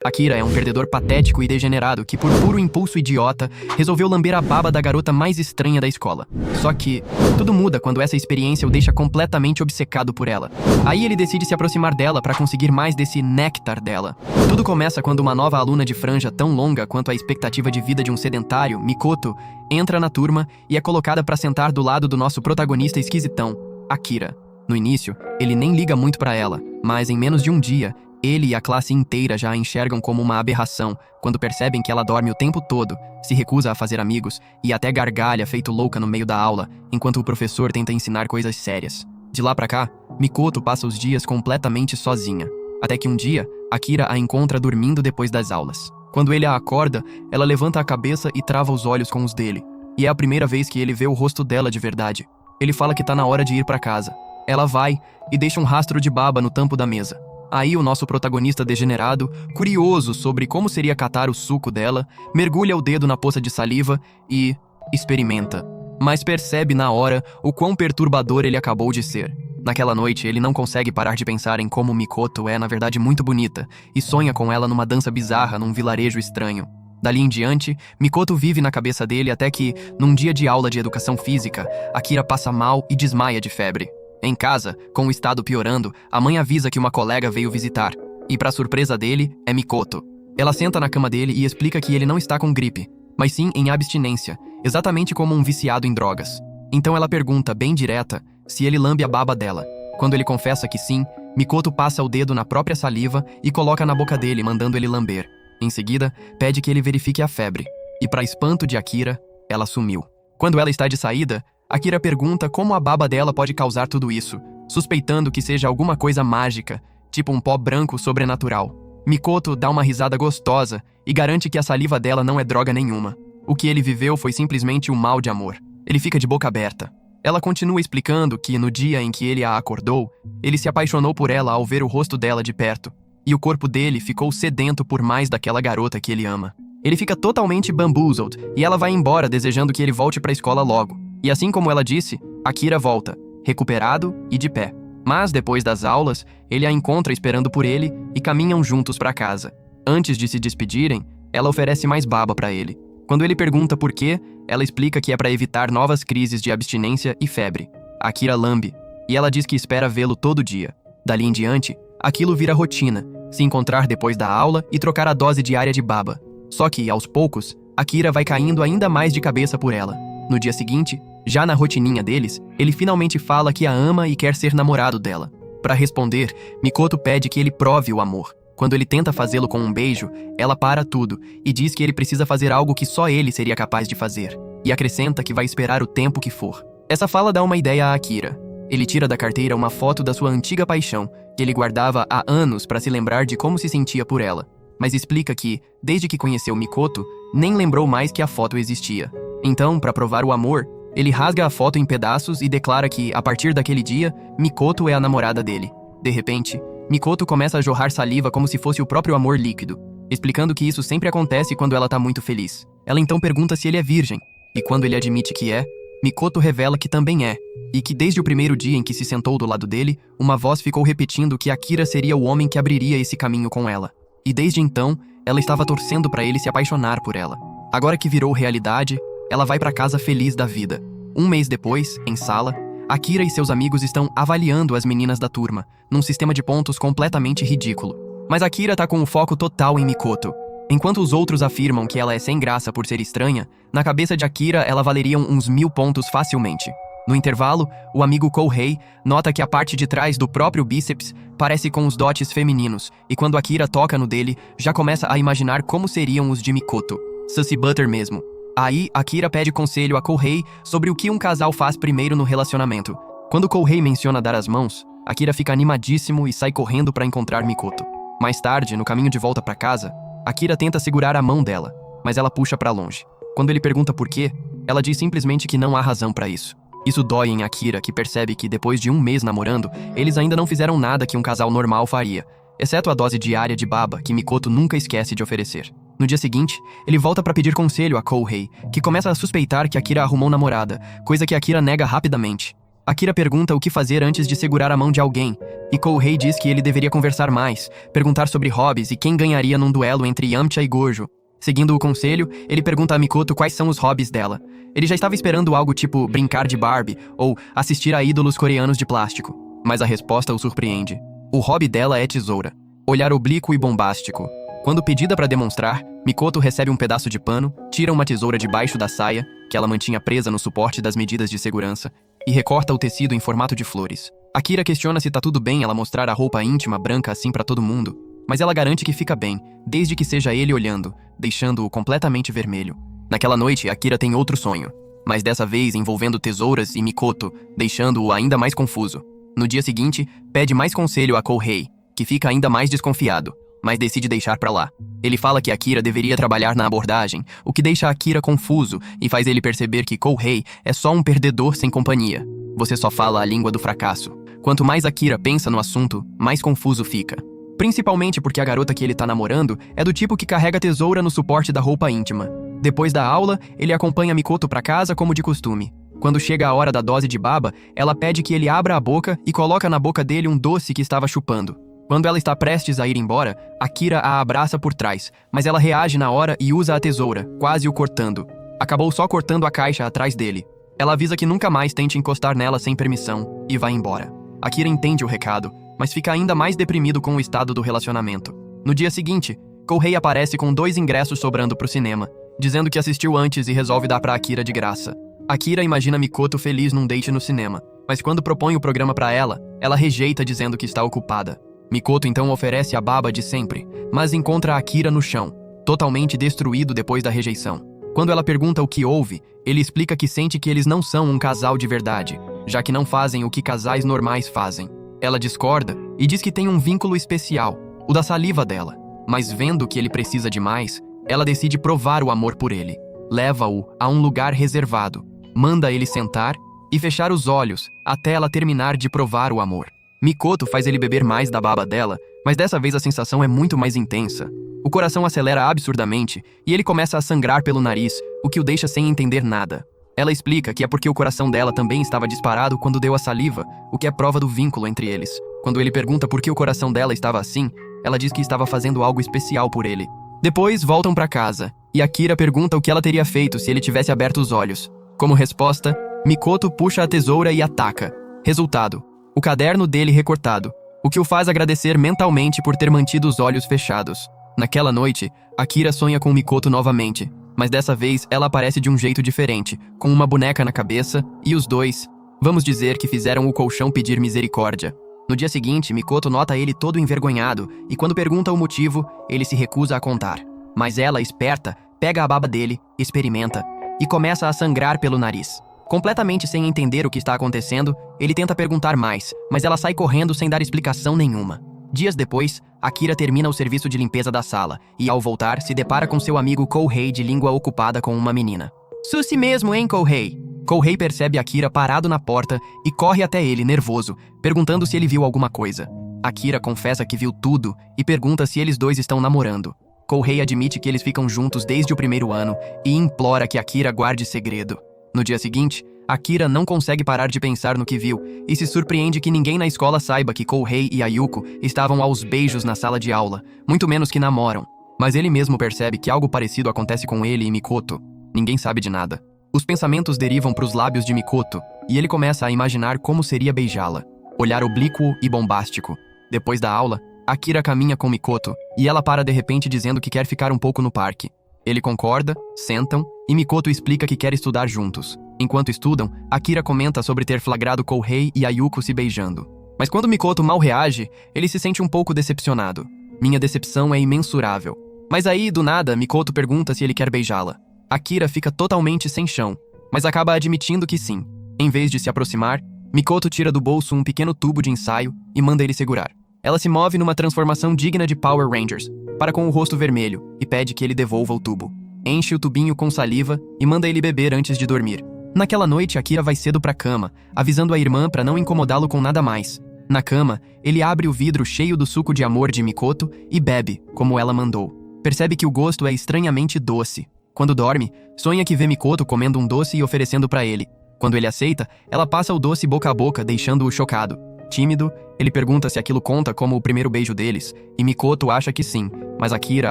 Akira é um perdedor patético e degenerado que, por puro impulso idiota, resolveu lamber a baba da garota mais estranha da escola. Só que tudo muda quando essa experiência o deixa completamente obcecado por ela. Aí ele decide se aproximar dela para conseguir mais desse néctar dela. Tudo começa quando uma nova aluna de franja tão longa quanto a expectativa de vida de um sedentário, Mikoto, entra na turma e é colocada para sentar do lado do nosso protagonista esquisitão, Akira. No início, ele nem liga muito para ela, mas em menos de um dia, ele e a classe inteira já a enxergam como uma aberração quando percebem que ela dorme o tempo todo, se recusa a fazer amigos e até gargalha feito louca no meio da aula, enquanto o professor tenta ensinar coisas sérias. De lá pra cá, Mikoto passa os dias completamente sozinha, até que um dia, Akira a encontra dormindo depois das aulas. Quando ele a acorda, ela levanta a cabeça e trava os olhos com os dele, e é a primeira vez que ele vê o rosto dela de verdade. Ele fala que tá na hora de ir pra casa. Ela vai e deixa um rastro de baba no tampo da mesa. Aí o nosso protagonista degenerado, curioso sobre como seria catar o suco dela, mergulha o dedo na poça de saliva e experimenta. Mas percebe na hora o quão perturbador ele acabou de ser. Naquela noite, ele não consegue parar de pensar em como Mikoto é, na verdade, muito bonita, e sonha com ela numa dança bizarra num vilarejo estranho. Dali em diante, Mikoto vive na cabeça dele até que, num dia de aula de educação física, Akira passa mal e desmaia de febre. Em casa, com o estado piorando, a mãe avisa que uma colega veio visitar. E para surpresa dele, é Mikoto. Ela senta na cama dele e explica que ele não está com gripe, mas sim em abstinência, exatamente como um viciado em drogas. Então ela pergunta, bem direta, se ele lambe a baba dela. Quando ele confessa que sim, Mikoto passa o dedo na própria saliva e coloca na boca dele, mandando ele lamber. Em seguida, pede que ele verifique a febre. E para espanto de Akira, ela sumiu. Quando ela está de saída, Akira pergunta como a baba dela pode causar tudo isso, suspeitando que seja alguma coisa mágica, tipo um pó branco sobrenatural. Mikoto dá uma risada gostosa e garante que a saliva dela não é droga nenhuma. O que ele viveu foi simplesmente um mal de amor. Ele fica de boca aberta. Ela continua explicando que, no dia em que ele a acordou, ele se apaixonou por ela ao ver o rosto dela de perto, e o corpo dele ficou sedento por mais daquela garota que ele ama. Ele fica totalmente bamboozled e ela vai embora desejando que ele volte para a escola logo. E assim como ela disse, Akira volta, recuperado e de pé. Mas depois das aulas, ele a encontra esperando por ele e caminham juntos para casa. Antes de se despedirem, ela oferece mais baba para ele. Quando ele pergunta por quê, ela explica que é para evitar novas crises de abstinência e febre. Akira lambe, e ela diz que espera vê-lo todo dia. Dali em diante, aquilo vira rotina, se encontrar depois da aula e trocar a dose diária de baba. Só que, aos poucos, Akira vai caindo ainda mais de cabeça por ela. No dia seguinte, já na rotininha deles, ele finalmente fala que a ama e quer ser namorado dela. Para responder, Mikoto pede que ele prove o amor. Quando ele tenta fazê-lo com um beijo, ela para tudo e diz que ele precisa fazer algo que só ele seria capaz de fazer. E acrescenta que vai esperar o tempo que for. Essa fala dá uma ideia a Akira. Ele tira da carteira uma foto da sua antiga paixão, que ele guardava há anos para se lembrar de como se sentia por ela. Mas explica que, desde que conheceu Mikoto, nem lembrou mais que a foto existia. Então, para provar o amor, ele rasga a foto em pedaços e declara que, a partir daquele dia, Mikoto é a namorada dele. De repente, Mikoto começa a jorrar saliva como se fosse o próprio amor líquido, explicando que isso sempre acontece quando ela tá muito feliz. Ela então pergunta se ele é virgem, e quando ele admite que é, Mikoto revela que também é, e que desde o primeiro dia em que se sentou do lado dele, uma voz ficou repetindo que Akira seria o homem que abriria esse caminho com ela. E desde então, ela estava torcendo para ele se apaixonar por ela. Agora que virou realidade, ela vai para casa feliz da vida. Um mês depois, em sala, Akira e seus amigos estão avaliando as meninas da turma, num sistema de pontos completamente ridículo. Mas Akira tá com o foco total em Mikoto. Enquanto os outros afirmam que ela é sem graça por ser estranha, na cabeça de Akira ela valeria uns 1000 pontos facilmente. No intervalo, o amigo Kouhei nota que a parte de trás do próprio bíceps parece com os dotes femininos, e quando Akira toca no dele, já começa a imaginar como seriam os de Mikoto. Sussy Butter mesmo. Aí, Akira pede conselho a Kouhei sobre o que um casal faz primeiro no relacionamento. Quando Kouhei menciona dar as mãos, Akira fica animadíssimo e sai correndo para encontrar Mikoto. Mais tarde, no caminho de volta para casa, Akira tenta segurar a mão dela, mas ela puxa para longe. Quando ele pergunta por quê, ela diz simplesmente que não há razão para isso. Isso dói em Akira, que percebe que depois de um mês namorando, eles ainda não fizeram nada que um casal normal faria, exceto a dose diária de baba que Mikoto nunca esquece de oferecer. No dia seguinte, ele volta para pedir conselho a Kouhei, que começa a suspeitar que Akira arrumou namorada, coisa que Akira nega rapidamente. Akira pergunta o que fazer antes de segurar a mão de alguém, e Kouhei diz que ele deveria conversar mais, perguntar sobre hobbies e quem ganharia num duelo entre Yamcha e Gojo. Seguindo o conselho, ele pergunta a Mikoto quais são os hobbies dela. Ele já estava esperando algo tipo brincar de Barbie ou assistir a ídolos coreanos de plástico, mas a resposta o surpreende. O hobby dela é tesoura. Olhar oblíquo e bombástico. Quando pedida para demonstrar, Mikoto recebe um pedaço de pano, tira uma tesoura debaixo da saia, que ela mantinha presa no suporte das medidas de segurança, e recorta o tecido em formato de flores. Akira questiona se tá tudo bem ela mostrar a roupa íntima branca assim pra todo mundo, mas ela garante que fica bem, desde que seja ele olhando, deixando-o completamente vermelho. Naquela noite, Akira tem outro sonho, mas dessa vez envolvendo tesouras e Mikoto, deixando-o ainda mais confuso. No dia seguinte, pede mais conselho a Kouhei, que fica ainda mais desconfiado, mas decide deixar pra lá. Ele fala que Akira deveria trabalhar na abordagem, o que deixa Akira confuso e faz ele perceber que Kouhei é só um perdedor sem companhia. Você só fala a língua do fracasso. Quanto mais Akira pensa no assunto, mais confuso fica. Principalmente porque a garota que ele tá namorando é do tipo que carrega tesoura no suporte da roupa íntima. Depois da aula, ele acompanha Mikoto pra casa como de costume. Quando chega a hora da dose de baba, ela pede que ele abra a boca e coloca na boca dele um doce que estava chupando. Quando ela está prestes a ir embora, Akira a abraça por trás, mas ela reage na hora e usa a tesoura, quase o cortando. Acabou só cortando a caixa atrás dele. Ela avisa que nunca mais tente encostar nela sem permissão, e vai embora. Akira entende o recado, mas fica ainda mais deprimido com o estado do relacionamento. No dia seguinte, Kouhei aparece com 2 ingressos sobrando pro cinema, dizendo que assistiu antes e resolve dar pra Akira de graça. Akira imagina Mikoto feliz num date no cinema, mas quando propõe o programa pra ela, ela rejeita dizendo que está ocupada. Mikoto então oferece a baba de sempre, mas encontra Akira no chão, totalmente destruído depois da rejeição. Quando ela pergunta o que houve, ele explica que sente que eles não são um casal de verdade, já que não fazem o que casais normais fazem. Ela discorda e diz que tem um vínculo especial, o da saliva dela. Mas vendo que ele precisa de mais, ela decide provar o amor por ele. Leva-o a um lugar reservado, manda ele sentar e fechar os olhos até ela terminar de provar o amor. Mikoto faz ele beber mais da baba dela, mas dessa vez a sensação é muito mais intensa. O coração acelera absurdamente e ele começa a sangrar pelo nariz, o que o deixa sem entender nada. Ela explica que é porque o coração dela também estava disparado quando deu a saliva, o que é prova do vínculo entre eles. Quando ele pergunta por que o coração dela estava assim, ela diz que estava fazendo algo especial por ele. Depois voltam pra casa, e Akira pergunta o que ela teria feito se ele tivesse aberto os olhos. Como resposta, Mikoto puxa a tesoura e ataca. Resultado: o caderno dele recortado, o que o faz agradecer mentalmente por ter mantido os olhos fechados. Naquela noite, Akira sonha com Mikoto novamente, mas dessa vez ela aparece de um jeito diferente, com uma boneca na cabeça, e os dois, vamos dizer que fizeram o colchão pedir misericórdia. No dia seguinte, Mikoto nota ele todo envergonhado, e quando pergunta o motivo, ele se recusa a contar. Mas ela, esperta, pega a baba dele, experimenta, e começa a sangrar pelo nariz. Completamente sem entender o que está acontecendo, ele tenta perguntar mais, mas ela sai correndo sem dar explicação nenhuma. Dias depois, Akira termina o serviço de limpeza da sala, e ao voltar, se depara com seu amigo Kouhei de língua ocupada com uma menina. Sushi mesmo, hein, Kouhei? Kouhei percebe Akira parado na porta e corre até ele, nervoso, perguntando se ele viu alguma coisa. Akira confessa que viu tudo e pergunta se eles dois estão namorando. Kouhei admite que eles ficam juntos desde o primeiro ano e implora que Akira guarde segredo. No dia seguinte, Akira não consegue parar de pensar no que viu e se surpreende que ninguém na escola saiba que Kouhei e Ayuko estavam aos beijos na sala de aula, muito menos que namoram. Mas ele mesmo percebe que algo parecido acontece com ele e Mikoto. Ninguém sabe de nada. Os pensamentos derivam para os lábios de Mikoto e ele começa a imaginar como seria beijá-la. Olhar oblíquo e bombástico. Depois da aula, Akira caminha com Mikoto e ela para de repente dizendo que quer ficar um pouco no parque. Ele concorda, sentam, e Mikoto explica que quer estudar juntos. Enquanto estudam, Akira comenta sobre ter flagrado Kouhei e Ayuko se beijando. Mas quando Mikoto mal reage, ele se sente um pouco decepcionado. Minha decepção é imensurável. Mas aí, do nada, Mikoto pergunta se ele quer beijá-la. Akira fica totalmente sem chão, mas acaba admitindo que sim. Em vez de se aproximar, Mikoto tira do bolso um pequeno tubo de ensaio e manda ele segurar. Ela se move numa transformação digna de Power Rangers, para com o rosto vermelho, e pede que ele devolva o tubo. Enche o tubinho com saliva e manda ele beber antes de dormir. Naquela noite, Akira vai cedo pra cama, avisando a irmã para não incomodá-lo com nada mais. Na cama, ele abre o vidro cheio do suco de amor de Mikoto e bebe, como ela mandou. Percebe que o gosto é estranhamente doce. Quando dorme, sonha que vê Mikoto comendo um doce e oferecendo pra ele. Quando ele aceita, ela passa o doce boca a boca, deixando-o chocado. Tímido, ele pergunta se aquilo conta como o primeiro beijo deles, e Mikoto acha que sim, mas Akira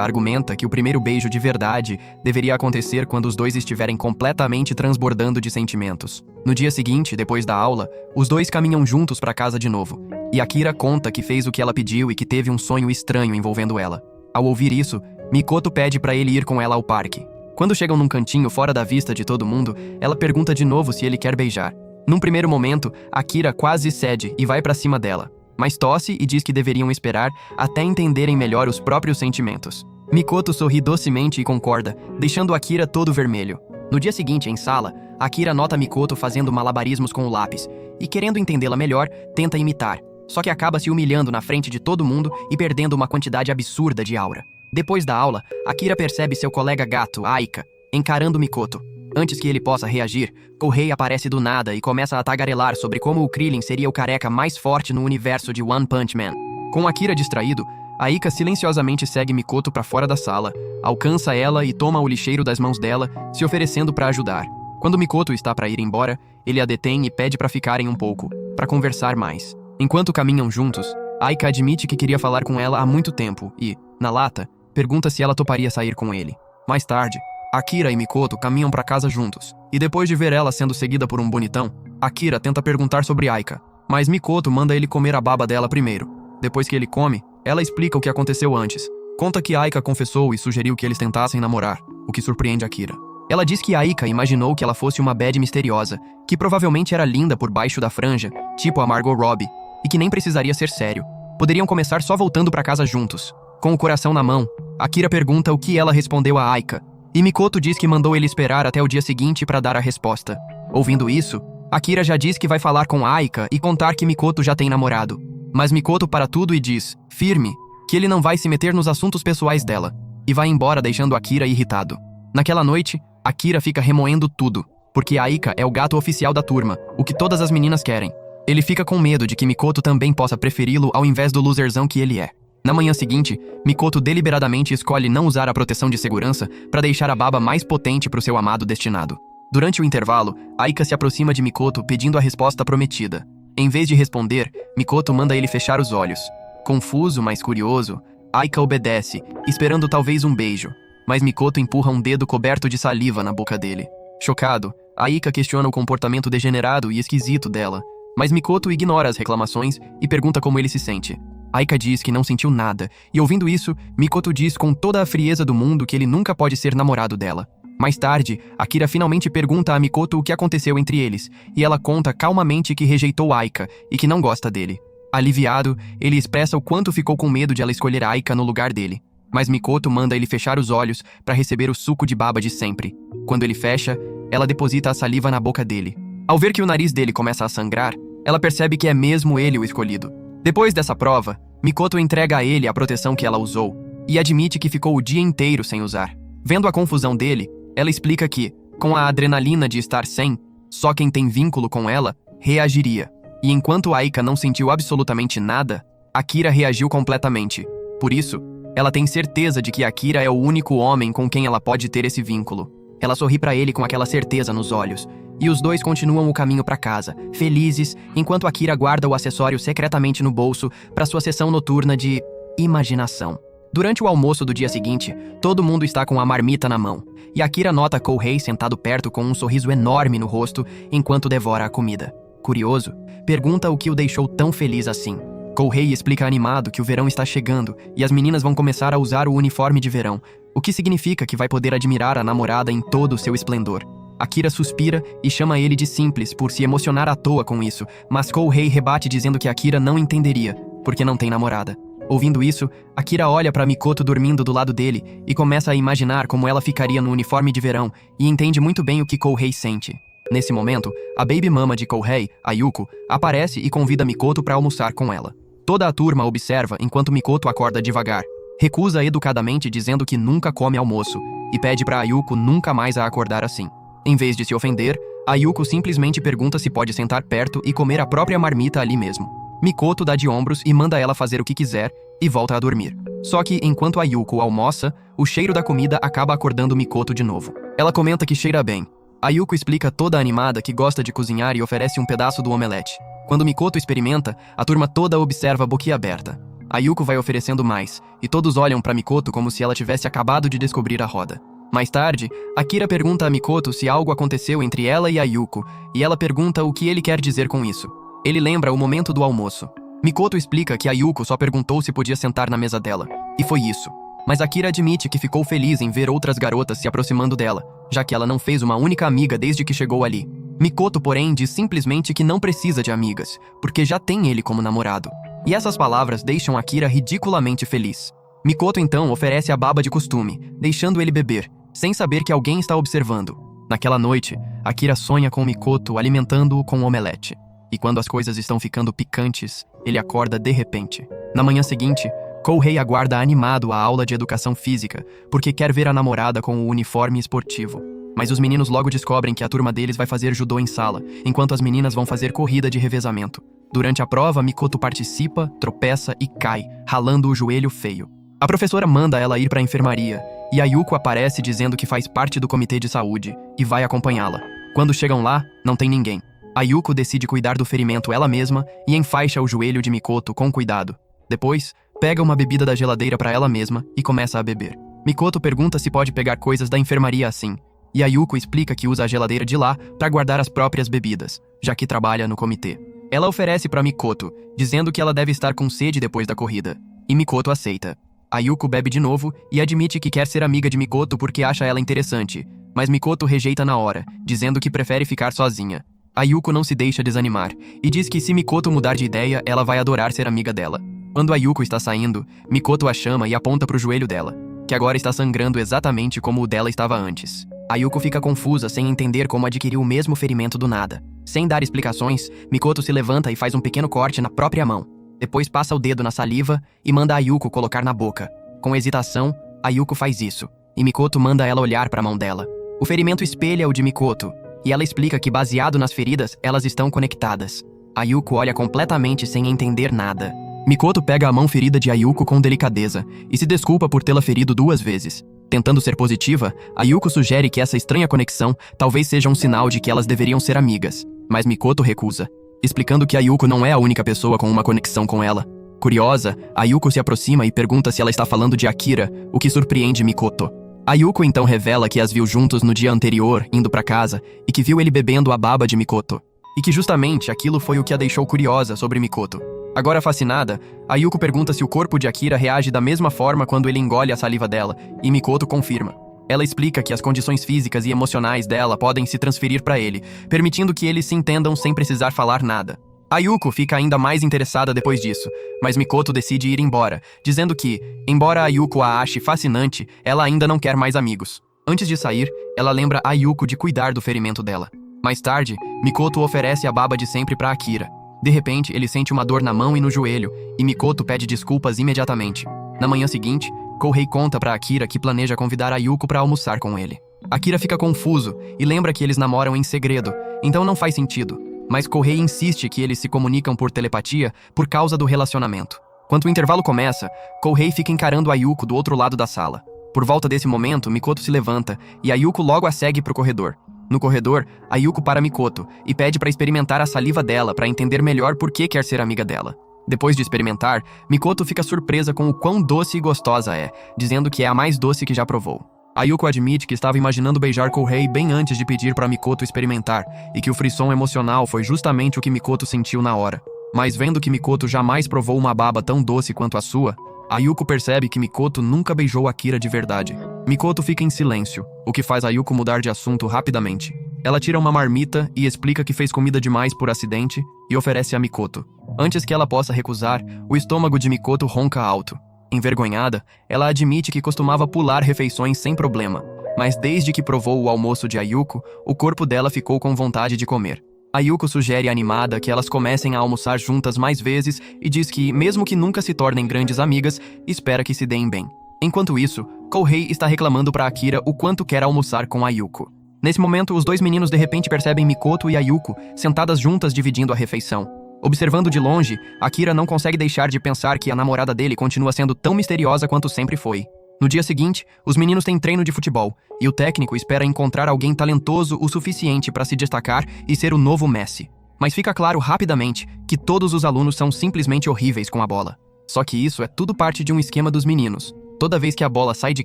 argumenta que o primeiro beijo de verdade deveria acontecer quando os dois estiverem completamente transbordando de sentimentos. No dia seguinte, depois da aula, os dois caminham juntos para casa de novo, e Akira conta que fez o que ela pediu e que teve um sonho estranho envolvendo ela. Ao ouvir isso, Mikoto pede para ele ir com ela ao parque. Quando chegam num cantinho fora da vista de todo mundo, ela pergunta de novo se ele quer beijar. Num primeiro momento, Akira quase cede e vai pra cima dela, mas tosse e diz que deveriam esperar até entenderem melhor os próprios sentimentos. Mikoto sorri docemente e concorda, deixando Akira todo vermelho. No dia seguinte, em sala, Akira nota Mikoto fazendo malabarismos com o lápis e, querendo entendê-la melhor, tenta imitar, só que acaba se humilhando na frente de todo mundo e perdendo uma quantidade absurda de aura. Depois da aula, Akira percebe seu colega gato, Aika, encarando Mikoto. Antes que ele possa reagir, Kouhei aparece do nada e começa a tagarelar sobre como o Krillin seria o careca mais forte no universo de One Punch Man. Com Akira distraído, Aika silenciosamente segue Mikoto para fora da sala, alcança ela e toma o lixeiro das mãos dela, se oferecendo para ajudar. Quando Mikoto está para ir embora, ele a detém e pede para ficarem um pouco, para conversar mais. Enquanto caminham juntos, Aika admite que queria falar com ela há muito tempo e, na lata, pergunta se ela toparia sair com ele. Mais tarde, Akira e Mikoto caminham para casa juntos, e depois de ver ela sendo seguida por um bonitão, Akira tenta perguntar sobre Aika, mas Mikoto manda ele comer a baba dela primeiro. Depois que ele come, ela explica o que aconteceu antes. Conta que Aika confessou e sugeriu que eles tentassem namorar, o que surpreende Akira. Ela diz que Aika imaginou que ela fosse uma bad misteriosa, que provavelmente era linda por baixo da franja, tipo a Margot Robbie, e que nem precisaria ser sério. Poderiam começar só voltando para casa juntos. Com o coração na mão, Akira pergunta o que ela respondeu a Aika, e Mikoto diz que mandou ele esperar até o dia seguinte para dar a resposta. Ouvindo isso, Akira já diz que vai falar com Aika e contar que Mikoto já tem namorado. Mas Mikoto para tudo e diz, firme, que ele não vai se meter nos assuntos pessoais dela, e vai embora deixando Akira irritado. Naquela noite, Akira fica remoendo tudo, porque Aika é o gato oficial da turma, o que todas as meninas querem. Ele fica com medo de que Mikoto também possa preferi-lo ao invés do loserzão que ele é. Na manhã seguinte, Mikoto deliberadamente escolhe não usar a proteção de segurança para deixar a baba mais potente para o seu amado destinado. Durante o intervalo, Aika se aproxima de Mikoto pedindo a resposta prometida. Em vez de responder, Mikoto manda ele fechar os olhos. Confuso, mas curioso, Aika obedece, esperando talvez um beijo, mas Mikoto empurra um dedo coberto de saliva na boca dele. Chocado, Aika questiona o comportamento degenerado e esquisito dela, mas Mikoto ignora as reclamações e pergunta como ele se sente. Aika diz que não sentiu nada, e ouvindo isso, Mikoto diz com toda a frieza do mundo que ele nunca pode ser namorado dela. Mais tarde, Akira finalmente pergunta a Mikoto o que aconteceu entre eles, e ela conta calmamente que rejeitou Aika e que não gosta dele. Aliviado, ele expressa o quanto ficou com medo de ela escolher Aika no lugar dele. Mas Mikoto manda ele fechar os olhos para receber o suco de baba de sempre. Quando ele fecha, ela deposita a saliva na boca dele. Ao ver que o nariz dele começa a sangrar, ela percebe que é mesmo ele o escolhido. Depois dessa prova, Mikoto entrega a ele a proteção que ela usou e admite que ficou o dia inteiro sem usar. Vendo a confusão dele, ela explica que, com a adrenalina de estar sem, só quem tem vínculo com ela reagiria. E enquanto Aika não sentiu absolutamente nada, Akira reagiu completamente. Por isso, ela tem certeza de que Akira é o único homem com quem ela pode ter esse vínculo. Ela sorri pra ele com aquela certeza nos olhos, e os dois continuam o caminho pra casa, felizes, enquanto Akira guarda o acessório secretamente no bolso para sua sessão noturna de imaginação. Durante o almoço do dia seguinte, todo mundo está com a marmita na mão, e Akira nota Kouhei sentado perto com um sorriso enorme no rosto enquanto devora a comida. Curioso, pergunta o que o deixou tão feliz assim. Kouhei explica animado que o verão está chegando e as meninas vão começar a usar o uniforme de verão, o que significa que vai poder admirar a namorada em todo o seu esplendor. Akira suspira e chama ele de simples por se emocionar à toa com isso, mas Kouhei rebate dizendo que Akira não entenderia, porque não tem namorada. Ouvindo isso, Akira olha para Mikoto dormindo do lado dele e começa a imaginar como ela ficaria no uniforme de verão e entende muito bem o que Kouhei sente. Nesse momento, a baby mama de Kouhei, Ayuko, aparece e convida Mikoto para almoçar com ela. Toda a turma observa enquanto Mikoto acorda devagar. Recusa educadamente dizendo que nunca come almoço e pede para Ayuko nunca mais a acordar assim. Em vez de se ofender, Ayuko simplesmente pergunta se pode sentar perto e comer a própria marmita ali mesmo. Mikoto dá de ombros e manda ela fazer o que quiser e volta a dormir. Só que, enquanto Ayuko almoça, o cheiro da comida acaba acordando Mikoto de novo. Ela comenta que cheira bem, Ayuko explica toda animada que gosta de cozinhar e oferece um pedaço do omelete. Quando Mikoto experimenta, a turma toda observa boquiaberta. Ayuko vai oferecendo mais, e todos olham para Mikoto como se ela tivesse acabado de descobrir a roda. Mais tarde, Akira pergunta a Mikoto se algo aconteceu entre ela e Ayuko, e ela pergunta o que ele quer dizer com isso. Ele lembra o momento do almoço. Mikoto explica que Ayuko só perguntou se podia sentar na mesa dela, e foi isso. Mas Akira admite que ficou feliz em ver outras garotas se aproximando dela, já que ela não fez uma única amiga desde que chegou ali. Mikoto, porém, diz simplesmente que não precisa de amigas, porque já tem ele como namorado. E essas palavras deixam Akira ridiculamente feliz. Mikoto então oferece a baba de costume, deixando ele beber, sem saber que alguém está observando. Naquela noite, Akira sonha com Mikoto alimentando-o com um omelete. E quando as coisas estão ficando picantes, ele acorda de repente. Na manhã seguinte, Kouhei aguarda animado a aula de educação física, porque quer ver a namorada com o uniforme esportivo. Mas os meninos logo descobrem que a turma deles vai fazer judô em sala, enquanto as meninas vão fazer corrida de revezamento. Durante a prova, Mikoto participa, tropeça e cai, ralando o joelho feio. A professora manda ela ir para a enfermaria, e Ayuko aparece dizendo que faz parte do comitê de saúde, e vai acompanhá-la. Quando chegam lá, não tem ninguém. Ayuko decide cuidar do ferimento ela mesma e enfaixa o joelho de Mikoto com cuidado. Depois, pega uma bebida da geladeira para ela mesma e começa a beber. Mikoto pergunta se pode pegar coisas da enfermaria assim, e Ayuko explica que usa a geladeira de lá para guardar as próprias bebidas, já que trabalha no comitê. Ela oferece para Mikoto, dizendo que ela deve estar com sede depois da corrida, e Mikoto aceita. Ayuko bebe de novo e admite que quer ser amiga de Mikoto porque acha ela interessante, mas Mikoto rejeita na hora, dizendo que prefere ficar sozinha. Ayuko não se deixa desanimar e diz que se Mikoto mudar de ideia, ela vai adorar ser amiga dela. Quando Ayuko está saindo, Mikoto a chama e aponta para o joelho dela, que agora está sangrando exatamente como o dela estava antes. Ayuko fica confusa sem entender como adquiriu o mesmo ferimento do nada. Sem dar explicações, Mikoto se levanta e faz um pequeno corte na própria mão. Depois passa o dedo na saliva e manda Ayuko colocar na boca. Com hesitação, Ayuko faz isso, e Mikoto manda ela olhar para a mão dela. O ferimento espelha o de Mikoto, e ela explica que baseado nas feridas, elas estão conectadas. Ayuko olha completamente sem entender nada. Mikoto pega a mão ferida de Ayuko com delicadeza e se desculpa por tê-la ferido 2 vezes. Tentando ser positiva, Ayuko sugere que essa estranha conexão talvez seja um sinal de que elas deveriam ser amigas, mas Mikoto recusa, explicando que Ayuko não é a única pessoa com uma conexão com ela. Curiosa, Ayuko se aproxima e pergunta se ela está falando de Akira, o que surpreende Mikoto. Ayuko então revela que as viu juntos no dia anterior, indo para casa, e que viu ele bebendo a baba de Mikoto. E que justamente aquilo foi o que a deixou curiosa sobre Mikoto. Agora fascinada, Ayuko pergunta se o corpo de Akira reage da mesma forma quando ele engole a saliva dela, e Mikoto confirma. Ela explica que as condições físicas e emocionais dela podem se transferir para ele, permitindo que eles se entendam sem precisar falar nada. Ayuko fica ainda mais interessada depois disso, mas Mikoto decide ir embora, dizendo que, embora Ayuko a ache fascinante, ela ainda não quer mais amigos. Antes de sair, ela lembra Ayuko de cuidar do ferimento dela. Mais tarde, Mikoto oferece a baba de sempre para Akira. De repente, ele sente uma dor na mão e no joelho, e Mikoto pede desculpas imediatamente. Na manhã seguinte, Kouhei conta para Akira que planeja convidar Ayuko para almoçar com ele. Akira fica confuso e lembra que eles namoram em segredo, então não faz sentido. Mas Kouhei insiste que eles se comunicam por telepatia por causa do relacionamento. Quando o intervalo começa, Kouhei fica encarando Ayuko do outro lado da sala. Por volta desse momento, Mikoto se levanta e Ayuko logo a segue pro corredor. No corredor, Ayuko para Mikoto e pede para experimentar a saliva dela para entender melhor por que quer ser amiga dela. Depois de experimentar, Mikoto fica surpresa com o quão doce e gostosa é, dizendo que é a mais doce que já provou. Ayuko admite que estava imaginando beijar Kouhei bem antes de pedir para Mikoto experimentar, e que o frisson emocional foi justamente o que Mikoto sentiu na hora. Mas vendo que Mikoto jamais provou uma baba tão doce quanto a sua, Ayuko percebe que Mikoto nunca beijou Akira de verdade. Mikoto fica em silêncio, o que faz Ayuko mudar de assunto rapidamente. Ela tira uma marmita e explica que fez comida demais por acidente e oferece a Mikoto. Antes que ela possa recusar, o estômago de Mikoto ronca alto. Envergonhada, ela admite que costumava pular refeições sem problema, mas desde que provou o almoço de Ayuko, o corpo dela ficou com vontade de comer. Ayuko sugere animada que elas comecem a almoçar juntas mais vezes e diz que, mesmo que nunca se tornem grandes amigas, espera que se deem bem. Enquanto isso, Kouhei está reclamando para Akira o quanto quer almoçar com Ayuko. Nesse momento, os 2 meninos de repente percebem Mikoto e Ayuko sentadas juntas dividindo a refeição. Observando de longe, Akira não consegue deixar de pensar que a namorada dele continua sendo tão misteriosa quanto sempre foi. No dia seguinte, os meninos têm treino de futebol, e o técnico espera encontrar alguém talentoso o suficiente para se destacar e ser o novo Messi. Mas fica claro rapidamente que todos os alunos são simplesmente horríveis com a bola. Só que isso é tudo parte de um esquema dos meninos. Toda vez que a bola sai de